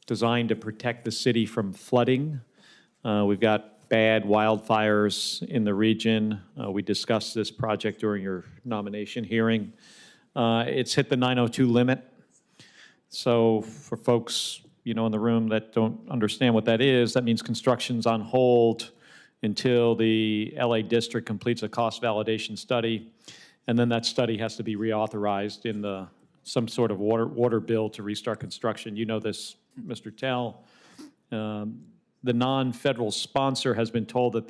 designed to protect the city from flooding. We've got bad wildfires in the region. We discussed this project during your nomination hearing. It's hit the 902 limit. So for folks, in the room that don't understand what that is, that means construction's on hold until the LA district completes a cost validation study. And then that study has to be reauthorized in some sort of water bill to restart construction. You know this, Mr. Telle. The non-federal sponsor has been told that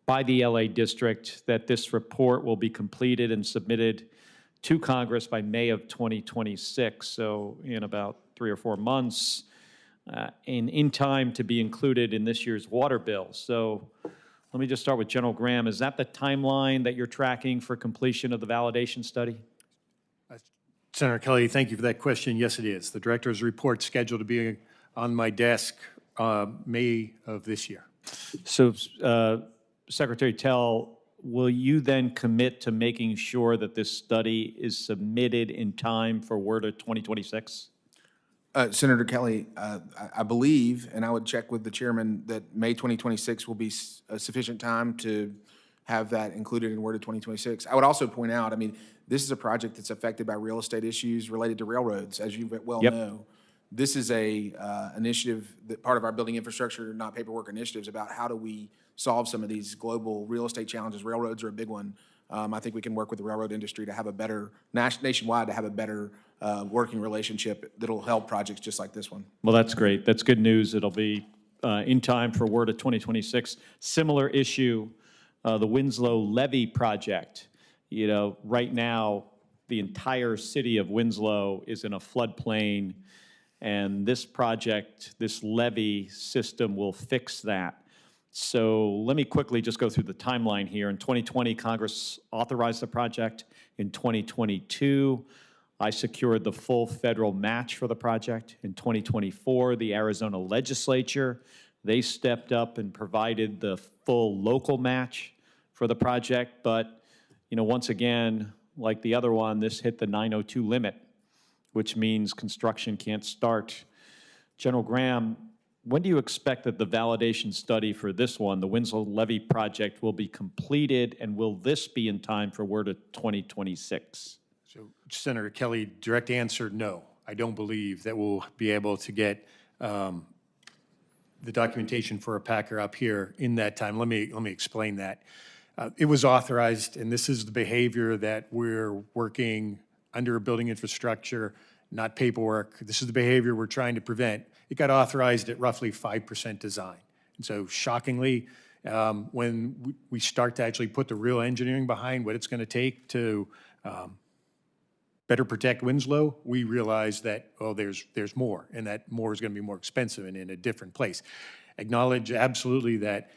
by the LA district that this report will be completed and submitted to Congress by May of 2026, so in about 3 or 4 months, in time to be included in this year's water bill. So let me just start with General Graham. Is that the timeline that you're tracking for completion of the validation study? Senator Kelly, thank you for that question. Yes, it is. The director's report scheduled to be on my desk May of this year. So, Secretary Telle, will you then commit to making sure that this study is submitted in time for WRDA 2026? Senator Kelly, I believe, and I would check with the chairman, that May 2026 will be a sufficient time to have that included in WRDA 2026. I would also point out, I mean, this is a project that's affected by real estate issues related to railroads, as you well know. This is a initiative, that part of our building infrastructure, not paperwork initiatives, about how do we solve some of these global real estate challenges. Railroads are a big one. I think we can work with the railroad industry to have a better, nationwide, to have a better working relationship that'll help projects just like this one. Well, that's great. That's good news. It'll be in time for WRDA 2026. Similar issue, the Winslow Levee project. Right now, the entire city of Winslow is in a floodplain, and this project, this levee system will fix that. So let me quickly just go through the timeline here. In 2020, Congress authorized the project. In 2022, I secured the full federal match for the project. In 2024, the Arizona legislature, they stepped up and provided the full local match for the project. But, once again, like the other one, this hit the 902 limit, which means construction can't start. General Graham, when do you expect that the validation study for this one, the Winslow Levee project, will be completed, and will this be in time for WRDA 2026? So, Senator Kelly, direct answer, no. I don't believe that we'll be able to get the documentation for a packer up here in that time. Let me explain that. It was authorized, and this is the behavior that we're working under building infrastructure, not paperwork. This is the behavior we're trying to prevent. It got authorized at roughly 5% design. And so shockingly, when we start to actually put the real engineering behind what it's going to take to better protect Winslow, we realize that, there's more, and that more is going to be more expensive and in a different place. Acknowledge absolutely that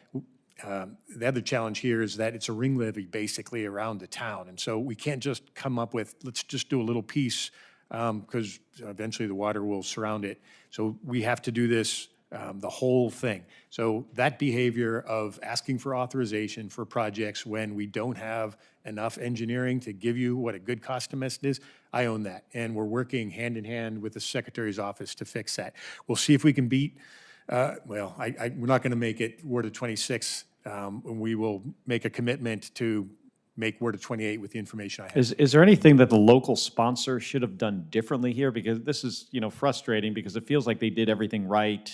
the other challenge here is that it's a ring levee basically around the town. And so we can't just come up with, let's just do a little piece because eventually the water will surround it. So we have to do this, the whole thing. So that behavior of asking for authorization for projects when we don't have enough engineering to give you what a good cost estimate is, I own that. And we're working hand in hand with the Secretary's office to fix that. We'll see if we can beat, we're not going to make it WRDA 26. We will make a commitment to make WRDA 28 with the information I have. Is there anything that the local sponsor should have done differently here? Because this is, frustrating because it feels like they did everything right.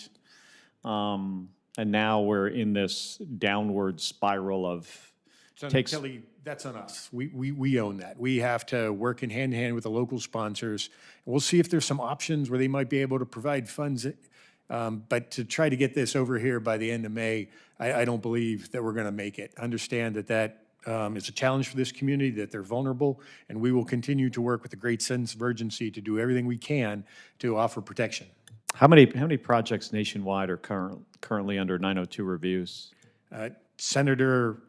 And now we're in this downward spiral of Senator Kelly, that's on us. We own that. We have to work in hand with the local sponsors. We'll see if there's some options where they might be able to provide funds But to try to get this over here by the end of May, I don't believe that we're going to make it. Understand that it's a challenge for this community, that they're vulnerable, and we will continue to work with a great sense of urgency to do everything we can to offer protection. How many projects nationwide are currently under 902 reviews? Senator,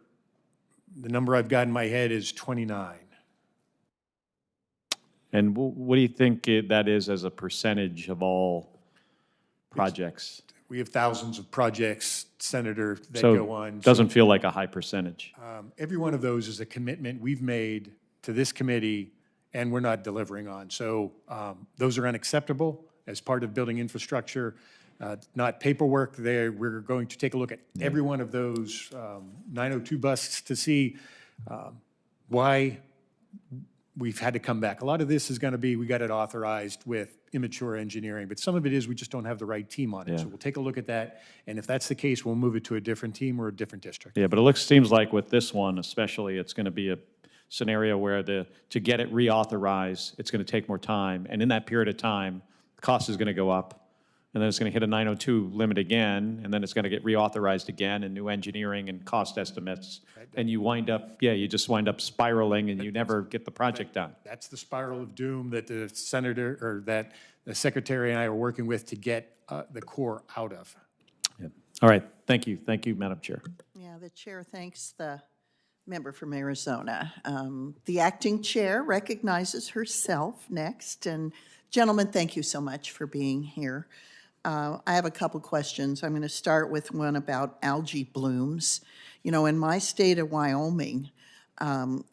the number I've got in my head is 29. And what do you think that is as a percentage of all projects? We have thousands of projects, Senator, that So go on. doesn't feel like a high percentage. Every one of those is a commitment we've made to this committee, and we're not delivering on. So those are unacceptable as part of building infrastructure, not paperwork. We're going to take a look at every one of those 902 busts to see why we've had to come back. A lot of this is going to be, we got it authorized with immature engineering, but some of it is we just don't have the right team on it. Yeah. So we'll take a look at that, and if that's the case, we'll move it to a different team or a different district. Yeah, but it seems like with this one especially, it's going to be a scenario where to get it reauthorized, it's going to take more time. And in that period of time, the cost is going to go up. And then it's going to hit a 902 limit again, and then it's going to get reauthorized again, and new engineering and cost estimates. And you wind up, you just wind up spiraling, and you never get the project done. That's the spiral of doom that the senator, or that the secretary and I are working with to get the Corps out of. Yeah. All right, thank you. Thank you, Madam Chair. Yeah, the chair thanks the member from Arizona. The acting chair recognizes herself next. And gentlemen, thank you so much for being here. I have a couple questions. I'm going to start with one about algae blooms. You know, in my state of Wyoming,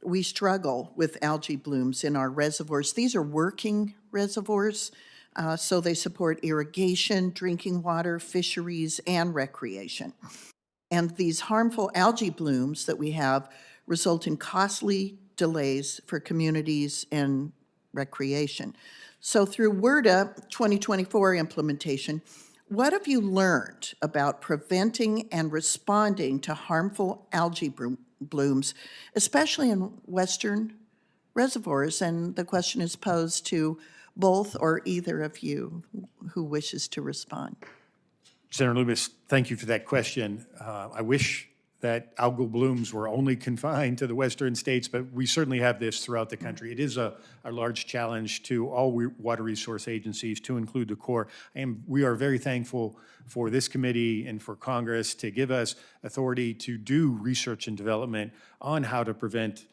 we struggle with algae blooms in our reservoirs. These are working reservoirs, so they support irrigation, drinking water, fisheries, and recreation. And these harmful algae blooms that we have result in costly delays for communities and recreation. So through WRDA 2024 implementation, what have you learned about preventing and responding to harmful algae blooms, especially in western reservoirs? And the question is posed to both or either of you who wishes to respond. Senator Loomis, thank you for that question. I wish that algal blooms were only confined to the western states, but we certainly have this throughout the country. It is a large challenge to all water resource agencies, to include the Corps. We are very thankful for this committee and for Congress to give us authority to do research and development on how to prevent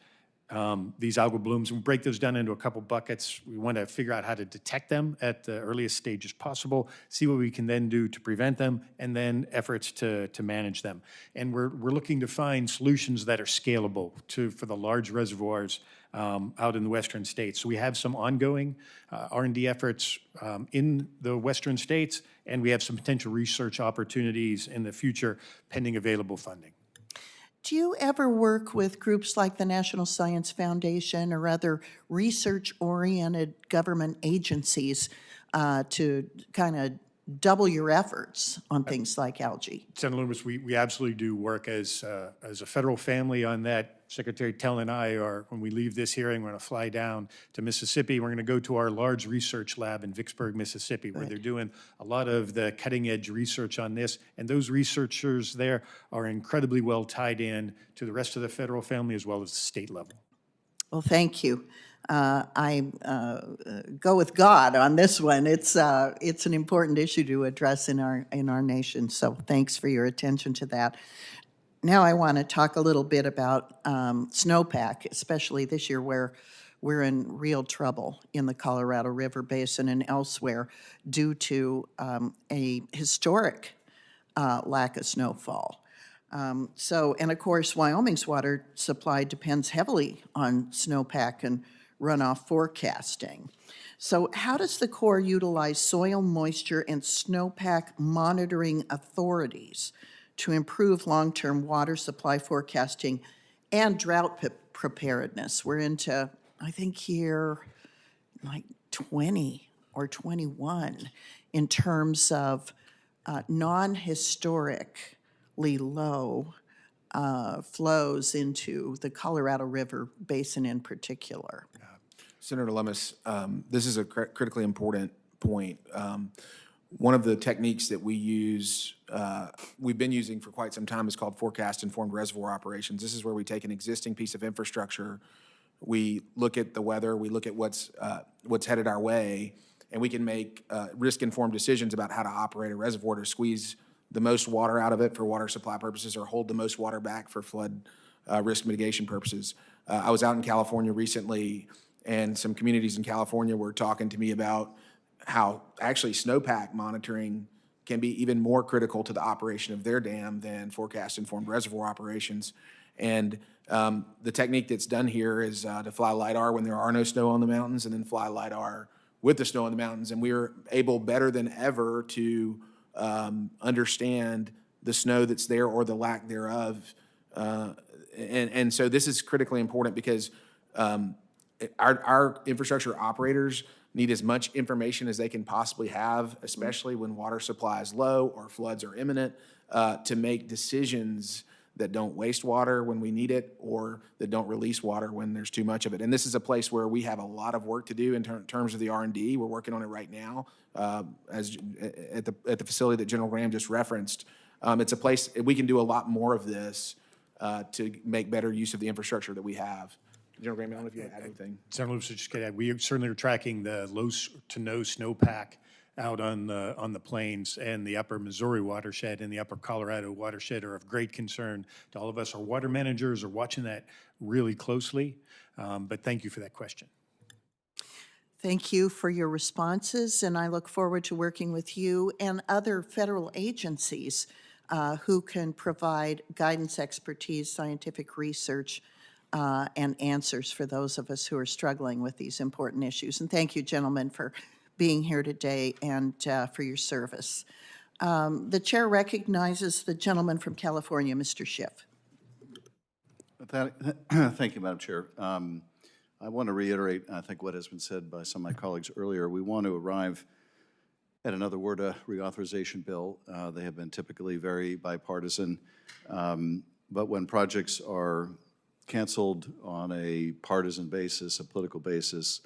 these algal blooms. We break those down into a couple buckets. We want to figure out how to detect them at the earliest stages possible, see what we can then do to prevent them, and then efforts to manage them. And we're looking to find solutions that are scalable for the large reservoirs out in the western states. So we have some ongoing R&D efforts in the western states, and we have some potential research opportunities in the future pending available funding. Do you ever work with groups like the National Science Foundation or other research-oriented government agencies to kind of double your efforts on things like algae? Senator Loomis, we absolutely do work as a federal family on that. Secretary Telle and I are, when we leave this hearing, we're going to fly down to Mississippi. We're going to go to our large research lab in Vicksburg, Mississippi, where they're doing a lot of the cutting-edge research on this. And those researchers there are incredibly well tied in to the rest of the federal family as well as the state level. Well, thank you. I go with God on this one. It's an important issue to address in our nation. So thanks for your attention to that. Now I want to talk a little bit about snowpack, especially this year where we're in real trouble in the Colorado River Basin and elsewhere due to a historic lack of snowfall. And of course, Wyoming's water supply depends heavily on snowpack and runoff forecasting. So how does the Corps utilize soil moisture and snowpack monitoring authorities to improve long-term water supply forecasting and drought preparedness? We're into, I think, here like 20 or 21 in terms of non-historically low flows into the Colorado River Basin in particular. Senator Lummis, this is a critically important point. One of the techniques that we use, we've been using for quite some time, is called forecast-informed reservoir operations. This is where we take an existing piece of infrastructure, we look at the weather, we look at what's headed our way, and we can make risk-informed decisions about how to operate a reservoir to squeeze the most water out of it for water supply purposes or hold the most water back for flood risk mitigation purposes. I was out in California recently, and some communities in California were talking to me about how actually snowpack monitoring can be even more critical to the operation of their dam than forecast-informed reservoir operations. And the technique that's done here is to fly LiDAR when there are no snow on the mountains, and then fly LiDAR with the snow on the mountains. And we are able better than ever to understand the snow that's there or the lack thereof. And so this is critically important because our infrastructure operators need as much information as they can possibly have, especially when water supply is low or floods are imminent, to make decisions that don't waste water when we need it or that don't release water when there's too much of it. And this is a place where we have a lot of work to do in terms of the R&D. We're working on it right now at the facility that General Graham just referenced. It's a place we can do a lot more of this to make better use of the infrastructure that we have. General Graham, I don't know if you have anything. Senator Lewis, just get add, we certainly are tracking the low to no snowpack out on the plains, and the upper Missouri watershed and the upper Colorado watershed are of great concern to all of us. Our water managers are watching that really closely, but thank you for that question. Thank you for your responses, and I look forward to working with you and other federal agencies who can provide guidance, expertise, scientific research, and answers for those of us who are struggling with these important issues. And thank you, gentlemen, for being here today and for your service. The chair recognizes the gentleman from California, Mr. Schiff. Thank you, Madam Chair. I want to reiterate, I think, what has been said by some of my colleagues earlier. We want to arrive at another WRDA reauthorization bill. They have been typically very bipartisan, but when projects are canceled on a partisan basis, a political basis,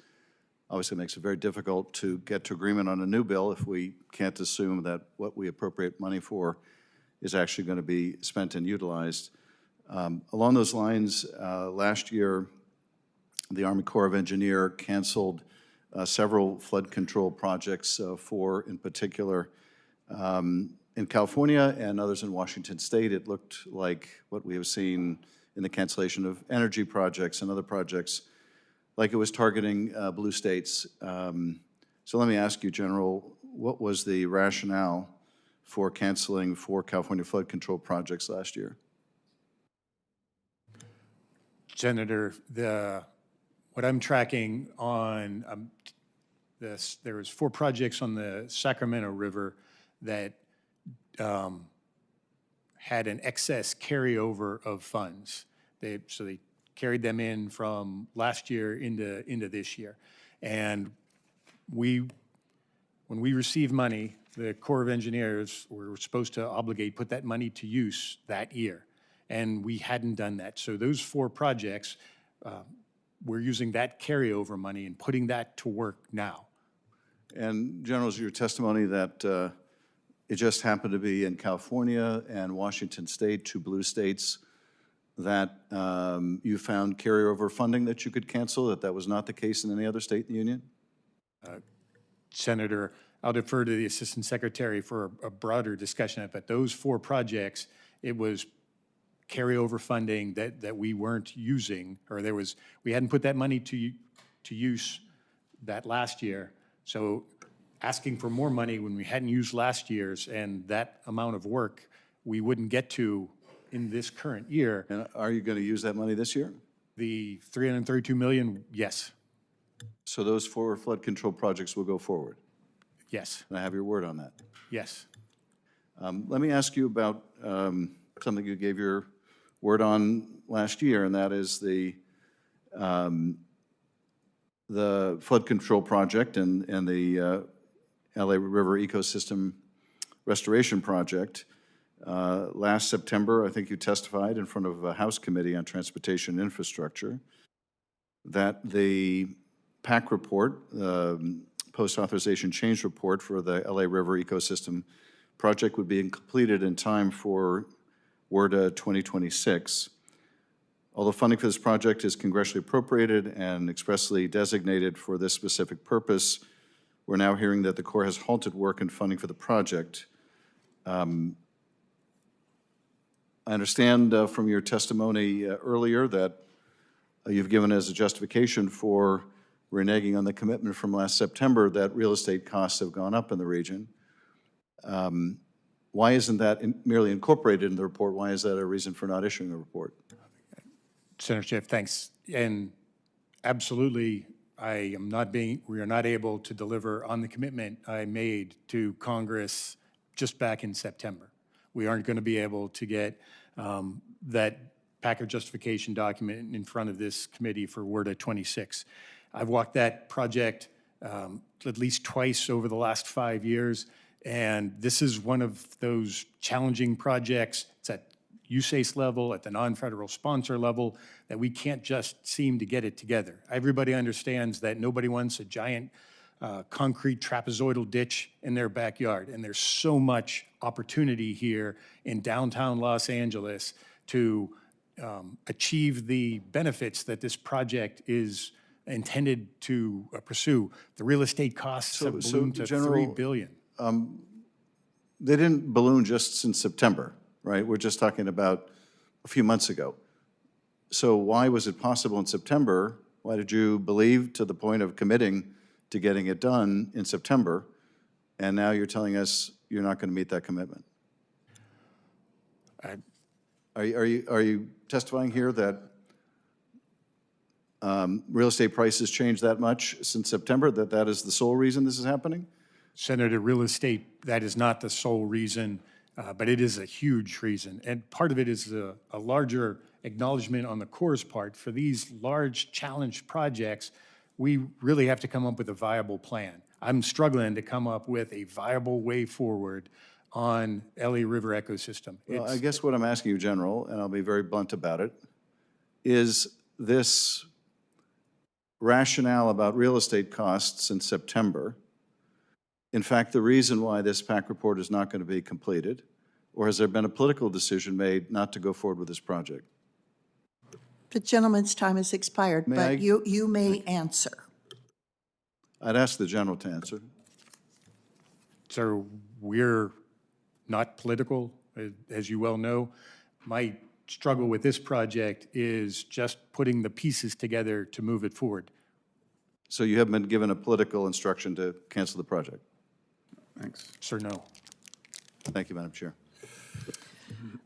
obviously makes it very difficult to get to agreement on a new bill if we can't assume that what we appropriate money for is actually going to be spent and utilized. Along those lines, last year, the Army Corps of Engineers canceled several flood control projects, four in particular. In California and others in Washington State, it looked like what we have seen in the cancellation of energy projects and other projects, like it was targeting blue states. So let me ask you, General, what was the rationale for canceling 4 California flood control projects last year? Senator, what I'm tracking on there was 4 projects on the Sacramento River that had an excess carryover of funds. So they carried them in from last year into this year. And when we received money, the Corps of Engineers were supposed to put that money to use that year. And we hadn't done that. So those 4 projects, we're using that carryover money and putting that to work now. And General, is your testimony that it just happened to be in California and Washington State, 2 blue states, that you found carryover funding that you could cancel, that was not the case in any other state in the Union? Senator, I'll defer to the Assistant Secretary for a broader discussion, but those 4 projects, it was carryover funding that we weren't using, or we hadn't put that money to use that last year. So asking for more money when we hadn't used last year's and that amount of work we wouldn't get to in this current year. And are you going to use that money this year? The $332 million, yes. So those 4 flood control projects will go forward? Yes. And I have your word on that? Yes. Let me ask you about something you gave your word on last year, and that is the flood control project and the LA River Ecosystem Restoration Project. Last September, I think you testified in front of a House Committee on Transportation and Infrastructure that the PAC report, post-authorization change report for the LA River ecosystem project would be completed in time for WRDA 2026. Although funding for this project is congressionally appropriated and expressly designated for this specific purpose, we're now hearing that the Corps has halted work and funding for the project. I understand from your testimony earlier that you've given as a justification for reneging on the commitment from last September that real estate costs have gone up in the region. Why isn't that merely incorporated in the report? Why is that a reason for not issuing a report? Senator Schiff, thanks. And absolutely, we are not able to deliver on the commitment I made to Congress just back in September. We aren't going to be able to get that Packer justification document in front of this committee for WRDA 26. I've walked that project at least twice over the last 5 years, and this is one of those challenging projects. It's at USACE level, at the non-federal sponsor level, that we can't just seem to get it together. Everybody understands that nobody wants a giant concrete trapezoidal ditch in their backyard, and there's so much opportunity here in downtown Los Angeles to achieve the benefits that this project is intended to pursue. The real estate costs have ballooned to $3 billion. They didn't balloon just since September, right? We're just talking about a few months ago. So why was it possible in September? Why did you believe to the point of committing to getting it done in September, and now you're telling us you're not going to meet that commitment? Are you testifying here that real estate prices changed that much since September, that is the sole reason this is happening? Senator, real estate, that is not the sole reason, but it is a huge reason. And part of it is a larger acknowledgement on the Corps' part. For these large challenge projects, we really have to come up with a viable plan. I'm struggling to come up with a viable way forward on LA River ecosystem. Well, I guess what I'm asking you, General, and I'll be very blunt about it, is this rationale about real estate costs in September, in fact, the reason why this PAC report is not going to be completed, or has there been a political decision made not to go forward with this project? The gentleman's time has expired, but you may answer. I'd ask the General to answer. Sir, we're not political, as you well know. My struggle with this project is just putting the pieces together to move it forward. So you haven't been given a political instruction to cancel the project? Thanks. Sir, no. Thank you, Madam Chair.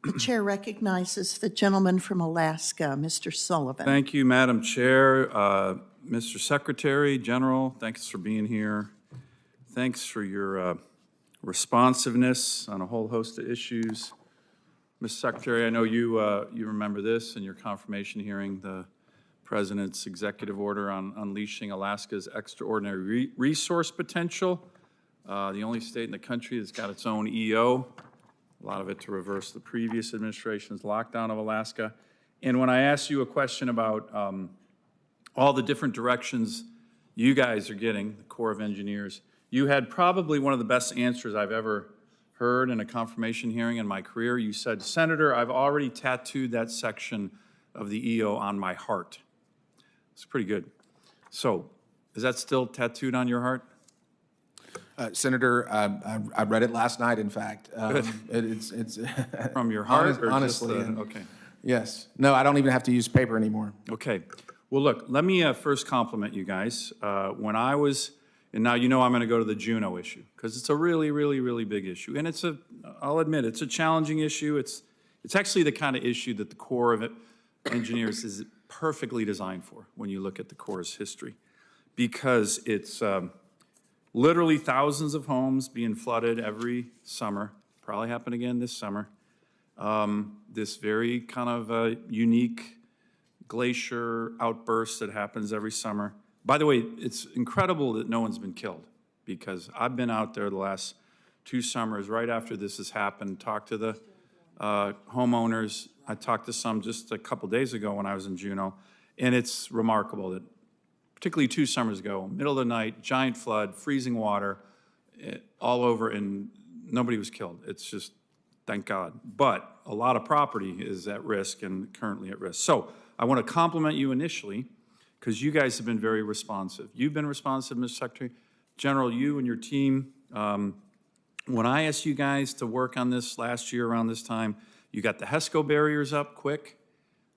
The chair recognizes the gentleman from Alaska, Mr. Sullivan. Thank you, Madam Chair. Mr. Secretary, General, thanks for being here. Thanks for your responsiveness on a whole host of issues. Mr. Secretary, I know you remember this in your confirmation hearing, the President's executive order on unleashing Alaska's extraordinary resource potential. The only state in the country that's got its own EO, a lot of it to reverse the previous administration's lockdown of Alaska. And when I asked you a question about all the different directions you guys are getting, the Corps of Engineers, you had probably one of the best answers I've ever heard in a confirmation hearing in my career. You said, Senator, I've already tattooed that section of the EO on my heart. It's pretty good. So, is that still tattooed on your heart? Senator, I read it last night, in fact. It's From your heart? Honestly. Okay. Yes. No, I don't even have to use paper anymore. Okay. Well, look, let me first compliment you guys. When I was, and now you know I'm going to go to the Juneau issue, because it's a really, really, really big issue. And I'll admit, it's a challenging issue. It's actually the kind of issue that the Corps of Engineers is perfectly designed for when you look at the Corps' history, because it's literally thousands of homes being flooded every summer, probably happen again this summer. This very kind of unique glacier outburst that happens every summer. By the way, it's incredible that no one's been killed, because I've been out there the last 2 summers right after this has happened, talked to the homeowners. I talked to some just a couple days ago when I was in Juneau, and it's remarkable that particularly 2 summers ago, middle of the night, giant flood, freezing water, all over, and nobody was killed. It's just, thank God. But a lot of property is at risk and currently at risk. So I want to compliment you initially, because you guys have been very responsive. You've been responsive, Mr. Secretary. General, you and your team, when I asked you guys to work on this last year around this time, you got the HESCO barriers up quick,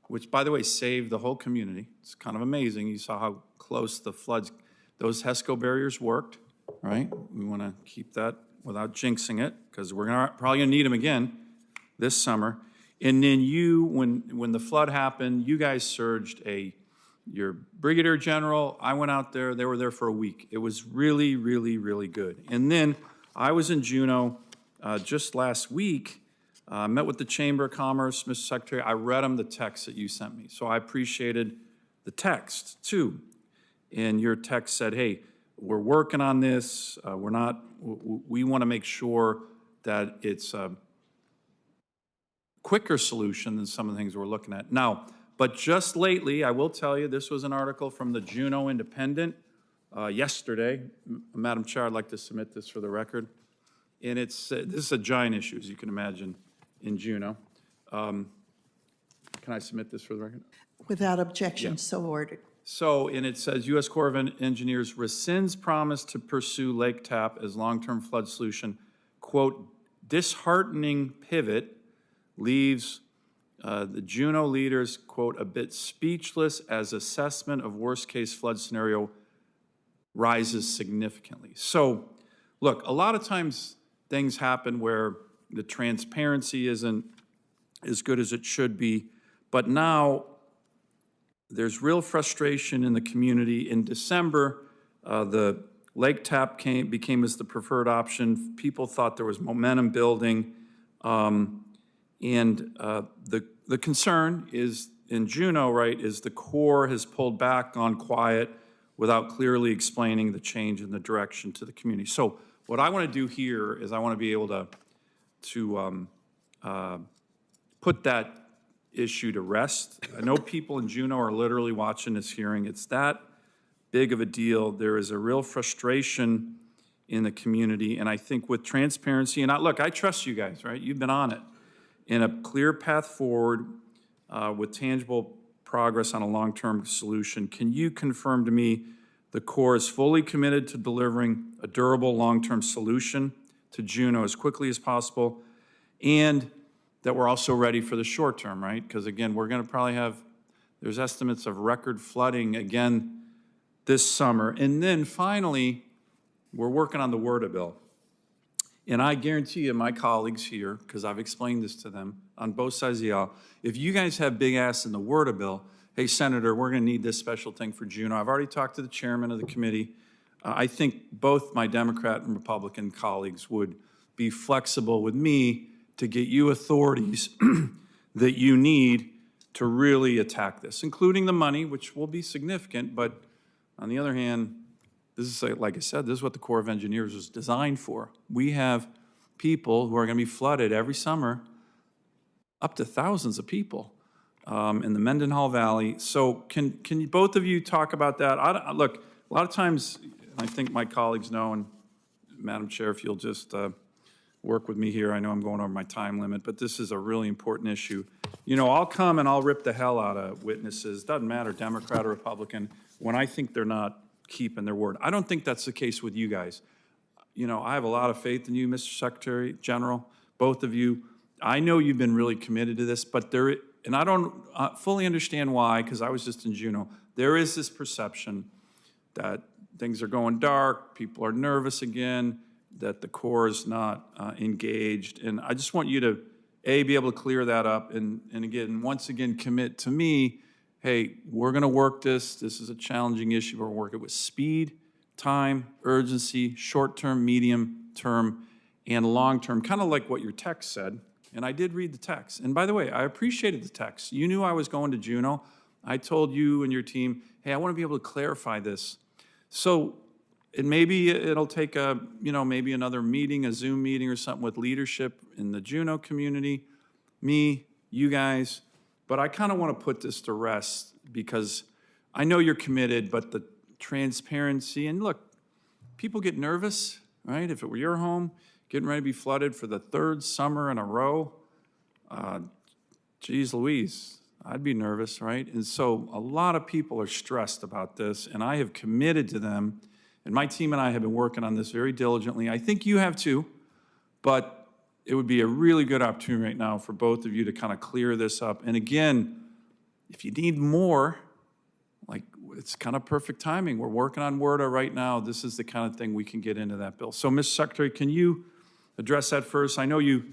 which, by the way, saved the whole community. It's kind of amazing. You saw how close the floods, those HESCO barriers worked, right? We want to keep that without jinxing it, because we're probably going to need them again this summer. And then you, when the flood happened, you guys surged your brigadier general. I went out there. They were there for a week. It was really, really, really good. And then I was in Juneau just last week. Met with the Chamber of Commerce, Mr. Secretary. I read them the text that you sent me. So I appreciated the text, too. And your text said, hey, we're working on this. We want to make sure that it's a quicker solution than some of the things we're looking at. Now, but just lately, I will tell you, this was an article from the Juneau Independent yesterday. Madam Chair, I'd like to submit this for the record. And this is a giant issue, as you can imagine, in Juneau. Can I submit this for the record? Without objection, so ordered. So, and it says, U.S. Corps of Engineers rescinds promise to pursue Lake Tap as long-term flood solution. Quote, disheartening pivot leaves the Juneau leaders, quote, a bit speechless as assessment of worst-case flood scenario rises significantly. So, look, a lot of times things happen where the transparency isn't as good as it should be, but now there's real frustration in the community. In December, the Lake Tap became as the preferred option. People thought there was momentum building, and the concern is in Juneau, right, is the Corps has pulled back on quiet without clearly explaining the change in the direction to the community. So what I want to do here is I want to be able to put that issue to rest. I know people in Juneau are literally watching this hearing. It's that big of a deal. There is a real frustration in the community, and I think with transparency, and look, I trust you guys, right? You've been on it. In a clear path forward with tangible progress on a long-term solution, can you confirm to me the Corps is fully committed to delivering a durable long-term solution to Juneau as quickly as possible, and that we're also ready for the short term, right? Because again, we're gonna probably there's estimates of record flooding again this summer. And then finally, we're working on the WRDA bill. And I guarantee you, my colleagues here, because I've explained this to them on both sides of the aisle, if you guys have big ass in the WRDA bill, hey, Senator, we're gonna need this special thing for Juneau. I've already talked to the chairman of the committee. I think both my Democrat and Republican colleagues would be flexible with me to get you authorities that you need to really attack this, including the money, which will be significant. But on the other hand, this is, like I said, this is what the Corps of Engineers was designed for. We have people who are going to be flooded every summer, up to thousands of people in the Mendenhall Valley. So can you, both of you talk about that? Look, a lot of times, I think my colleagues know, and Madam Chair, if you'll just work with me here. I know I'm going over my time limit, but this is a really important issue. You know, I'll come and I'll rip the hell out of witnesses. Doesn't matter, Democrat or Republican, when I think they're not keeping their word. I don't think that's the case with you guys. You know, I have a lot of faith in you, Mr. Secretary General, both of you. I know you've been really committed to this, but and I don't fully understand why, because I was just in Juneau. There is this perception that things are going dark, people are nervous again, that the Corps is not engaged. And I just want you to, A, be able to clear that up, and again, once again, commit to me, hey, we're gonna work this. This is a challenging issue. We're gonna work it with speed, time, urgency, short-term, medium-term, and long-term, kind of like what your text said. And I did read the text. And by the way, I appreciated the text. You knew I was going to Juneau. I told you and your team, hey, I wanna be able to clarify this. So, and maybe it'll take maybe another meeting, a Zoom meeting or something with leadership in the Juneau community, me, you guys. But I kind of want to put this to rest because I know you're committed, but the transparency. And look, people get nervous, right? If it were your home, getting ready to be flooded for the third summer in a row, geez Louise, I'd be nervous, right? And so a lot of people are stressed about this, and I have committed to them, and my team and I have been working on this very diligently. I think you have too, but it would be a really good opportunity right now for both of you to kind of clear this up. And again, if you need more, like, it's kind of perfect timing. We're working on WRDA right now. This is the kind of thing we can get into that bill. So, Mr. Secretary, can you address that first? I know you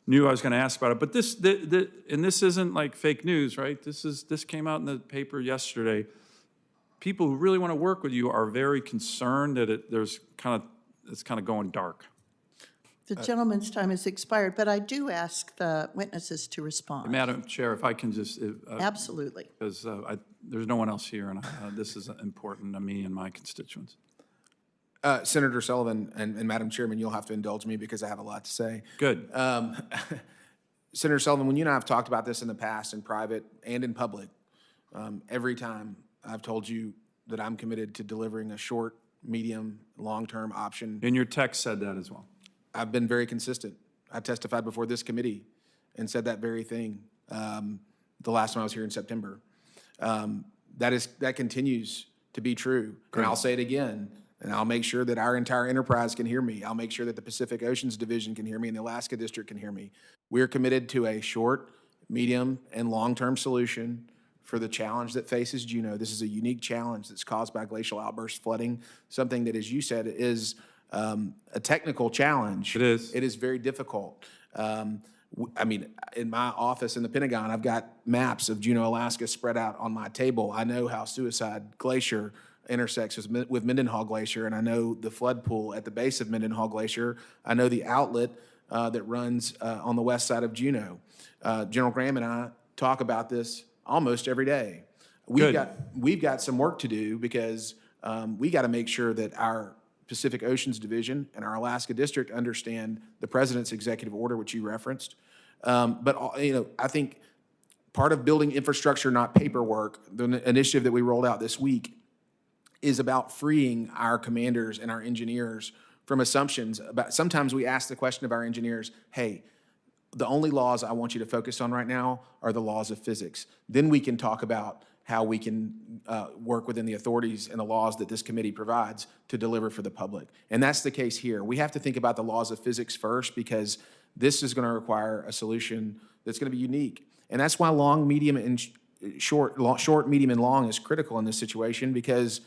knew I was going to ask about it, but this isn't like fake news, right? This came out in the paper yesterday. People who really want to work with you are very concerned that it's kind of going dark. The gentleman's time has expired, but I do ask the witnesses to respond. Madam Chair, if I can just... Absolutely. Because there's no one else here, and this is important to me and my constituents. Senator Sullivan and Madam Chairman, you'll have to indulge me because I have a lot to say. Good. Senator Sullivan, when you and I have talked about this in the past, in private and in public, every time I've told you that I'm committed to delivering a short, medium, long-term option. And your text said that as well. I've been very consistent. I testified before this committee and said that very thing the last time I was here in September. That continues to be true. Great. And I'll say it again, and I'll make sure that our entire enterprise can hear me. I'll make sure that the Pacific Oceans Division can hear me and the Alaska District can hear me. We're committed to a short, medium, and long-term solution for the challenge that faces Juneau. This is a unique challenge that's caused by glacial outburst flooding, something that, as you said, is a technical challenge. It is. It is very difficult. I mean, in my office in the Pentagon, I've got maps of Juneau, Alaska spread out on my table. I know how Suicide Glacier intersects with Mendenhall Glacier, and I know the flood pool at the base of Mendenhall Glacier. I know the outlet that runs on the west side of Juneau. General Graham and I talk about this almost every day. We've got some work to do because we got to make sure that our Pacific Oceans Division and our Alaska District understand the President's executive order, which you referenced. But I think part of building infrastructure, not paperwork, the initiative that we rolled out this week is about freeing our commanders and our engineers from assumptions about, sometimes we ask the question of our engineers, hey, the only laws I want you to focus on right now are the laws of physics. Then we can talk about how we can work within the authorities and the laws that this committee provides to deliver for the public. And that's the case here. We have to think about the laws of physics first because this is going to require a solution that's going to be unique. And that's why long, medium, and short, medium, and long is critical in this situation because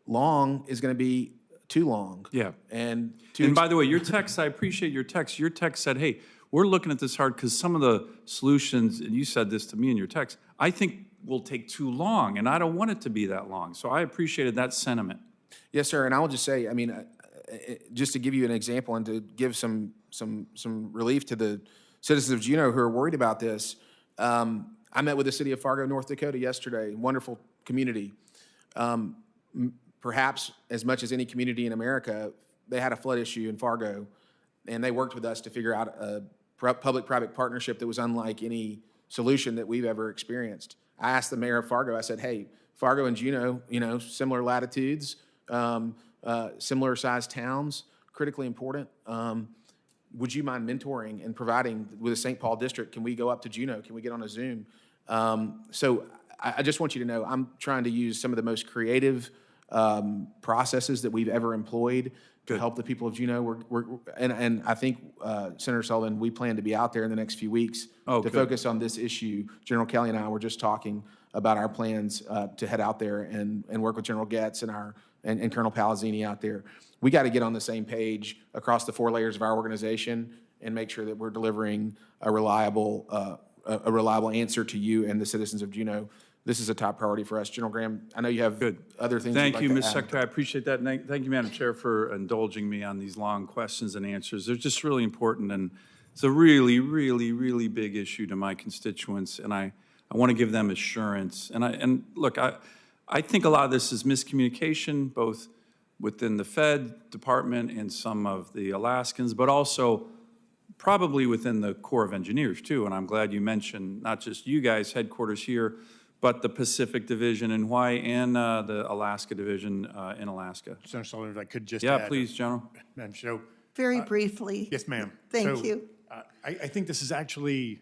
long is going to be too long. Yeah. And by the way, your text, I appreciate your text. Your text said, hey, we're looking at this hard because some of the solutions, and you said this to me in your text, I think will take too long, and I don't want it to be that long. So I appreciated that sentiment. Yes, sir. And I will just say, I mean, just to give you an example and to give some relief to the citizens of Juneau who are worried about this, I met with the city of Fargo, North Dakota yesterday. Wonderful community. Perhaps as much as any community in America, they had a flood issue in Fargo, and they worked with us to figure out a public-private partnership that was unlike any solution that we've ever experienced. I asked the mayor of Fargo, I said, hey, Fargo and Juneau, similar latitudes, similar sized towns, critically important. Would you mind mentoring and providing with the St. Paul district? Can we go up to Juneau? Can we get on a Zoom? So I just want you to know I'm trying to use some of the most creative processes that we've ever employed to help the people of Juneau. And I think, Senator Sullivan, we plan to be out there in the next few weeks to focus on this issue. General Kelly and I were just talking about our plans to head out there and work with General Getz and Colonel Palazzini out there. We got to get on the same page across the 4 layers of our organization and make sure that we're delivering a reliable answer to you and the citizens of Juneau. This is a top priority for us. General Graham, I know you have other things Thank you, Mr. Mr. Secretary. I appreciate that. And thank you, Madam Chair, for indulging me on these long questions and answers. They're just really important, and it's a really, really, really big issue to my constituents, and I want to give them assurance. And look, I think a lot of this is miscommunication, both within the Fed Department and some of the Alaskans, but also probably within the Corps of Engineers, too. And I'm glad you mentioned not just you guys, headquarters here, but the Pacific Division in Hawaii and the Alaska Division in Alaska. Senator Sullivan, if I could just Yeah, add, please, General. Madam Chair. Very briefly. Yes, ma'am. Thank So, you. I think this is actually,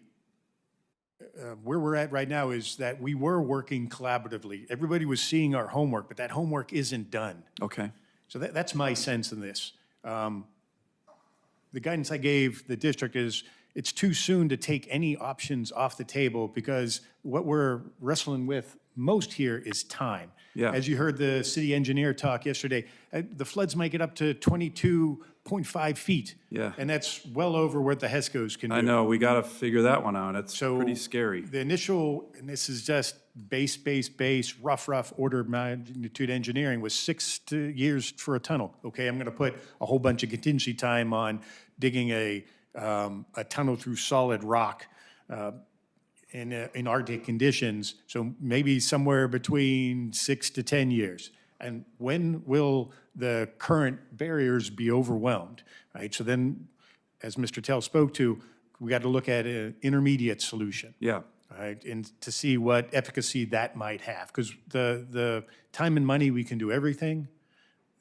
where we're at right now is that we were working collaboratively. Everybody was seeing our homework, but that homework isn't done. Okay. So that's my sense in this. The guidance I gave the district is it's too soon to take any options off the table because what we're wrestling with most here is time. Yeah. As you heard the city engineer talk yesterday, the floods might get up to 22.5 feet. Yeah. And that's well over what the HESCOs can do. I know, we got to figure that one out. It's So pretty scary. The initial, and this is just base, rough order of magnitude engineering was 6 years for a tunnel. Okay, I'm going to put a whole bunch of contingency time on digging a tunnel through solid rock in Arctic conditions. So maybe somewhere between 6 to 10 years. And when will the current barriers be overwhelmed, right? So then, as Mr. Telle spoke to, we got to look at an intermediate solution. Yeah. Right, and to see what efficacy that might have, because the time and money we can do everything.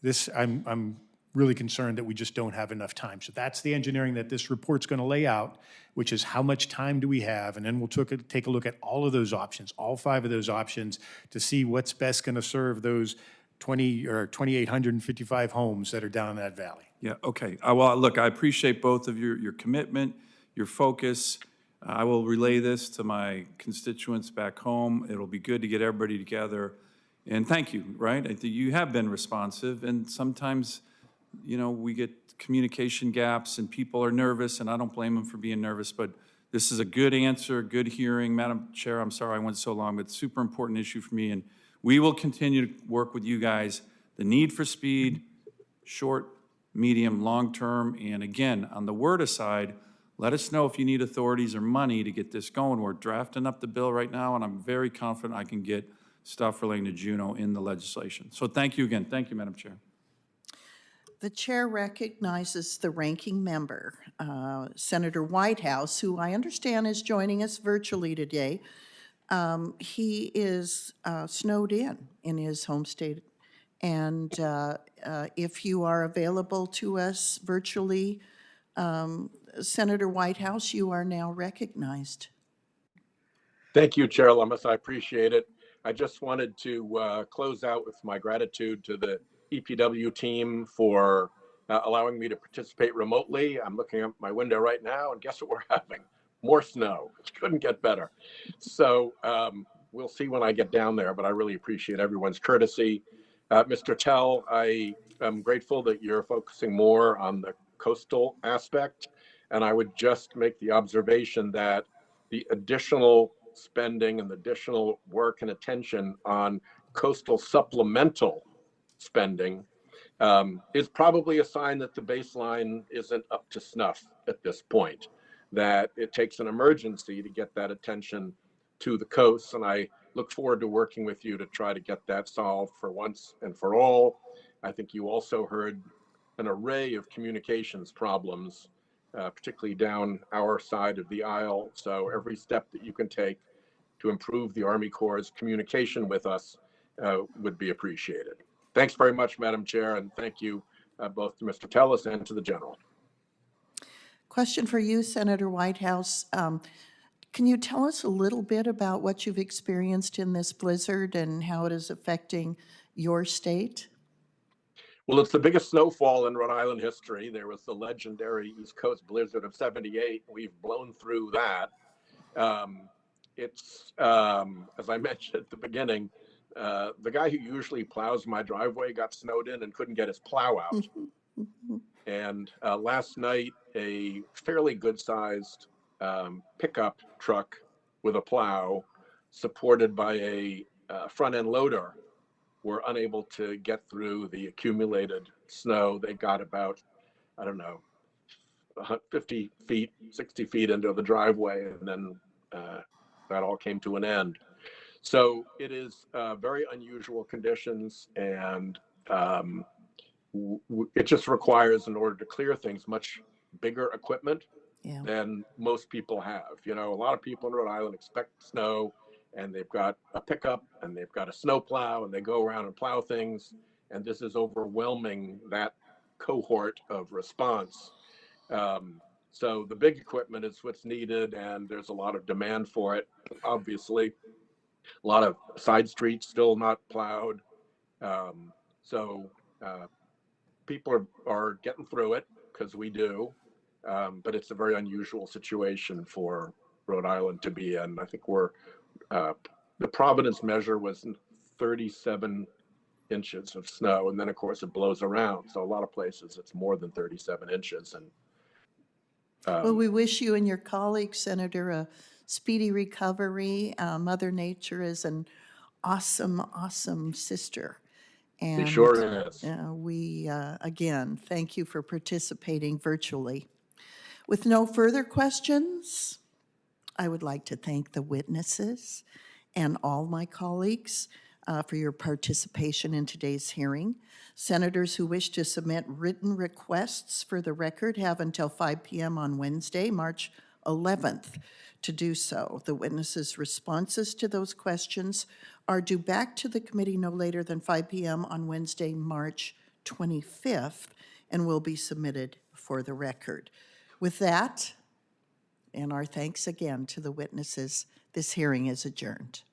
This I'm really concerned that we just don't have enough time. So that's the engineering that this report's going to lay out, which is how much time do we have, and then we'll take a look at all of those options, all 5 of those options, to see what's best going to serve those 2,855 homes that are down in that valley. Yeah, okay. Well, look, I appreciate both of your commitment, your focus. I will relay this to my constituents back home. It'll be good to get everybody together. And thank you, right? I think you have been responsive, and sometimes, you know, we get communication gaps and people are nervous, and I don't blame them for being nervous, but this is a good answer, good hearing. Madam Chair, I'm sorry I went so long, but super important issue for me, and we will continue to work with you guys. The need for speed, short, medium, long-term, and again, on the WRDA side, let us know if you need authorities or money to get this going. We're drafting up the bill right now, and I'm very confident I can get stuff relating to Juneau in the legislation. So thank you again. Thank you, Madam Chair. The chair recognizes the ranking member, Senator Whitehouse, who I understand is joining us virtually today. He is snowed in his home state. And if you are available to us virtually, Senator Whitehouse, you are now recognized. Thank you, Chair Lummis. I appreciate it. I just wanted to close out with my gratitude to the EPW team for allowing me to participate remotely. I'm looking out my window right now, and guess what we're having? More snow. It couldn't get better. So we'll see when I get down there, but I really appreciate everyone's courtesy. Mr. Telle, I am grateful that you're focusing more on the coastal aspect. And I would just make the observation that the additional spending and the additional work and attention on coastal supplemental spending is probably a sign that the baseline isn't up to snuff at this point, that it takes an emergency to get that attention to the coast. And I look forward to working with you to try to get that solved for once and for all. I think you also heard an array of communications problems, particularly down our side of the aisle. So every step that you can take to improve the Army Corps' communication with us would be appreciated. Thanks very much, Madam Chair, and thank you both to Mr. Telles and to the General. Question for you, Senator Whitehouse. Can you tell us a little bit about what you've experienced in this blizzard and how it is affecting your state? Well, it's the biggest snowfall in Rhode Island history. There was the legendary East Coast blizzard of '78. We've blown through that. It's, as I mentioned at the beginning, the guy who usually plows my driveway got snowed in and couldn't get his plow out. And last night, a fairly good-sized pickup truck with a plow, supported by a front-end loader, were unable to get through the accumulated snow. They got about, I don't know, 50 feet, 60 feet into the driveway, and then that all came to an end. So it is very unusual conditions, and it just requires, in order to clear things, much bigger equipment than most people have. You know, a lot of people in Rhode Island expect snow and they've got a pickup and they've got a snow plow and they go around and plow things. And this is overwhelming that cohort of response. So the big equipment is what's needed, and there's a lot of demand for it. Obviously, a lot of side streets still not plowed. So people are getting through it because we do, but it's a very unusual situation for Rhode Island to be in. I think the Providence measure was 37 inches of snow, and then of course it blows around. So a lot of places it's more than 37 inches. And Well, we wish you and your colleagues, Senator, a speedy recovery. Mother Nature is an awesome, awesome sister. And sure is. we, again, thank you for participating virtually. With no further questions, I would like to thank the witnesses and all my colleagues for your participation in today's hearing. Senators who wish to submit written requests for the record have until 5 p.m. on Wednesday, March 11th to do so. The witnesses' responses to those questions are due back to the committee no later than 5 p.m. on Wednesday, March 25th, and will be submitted for the record. With that, and our thanks again to the witnesses, this hearing is adjourned.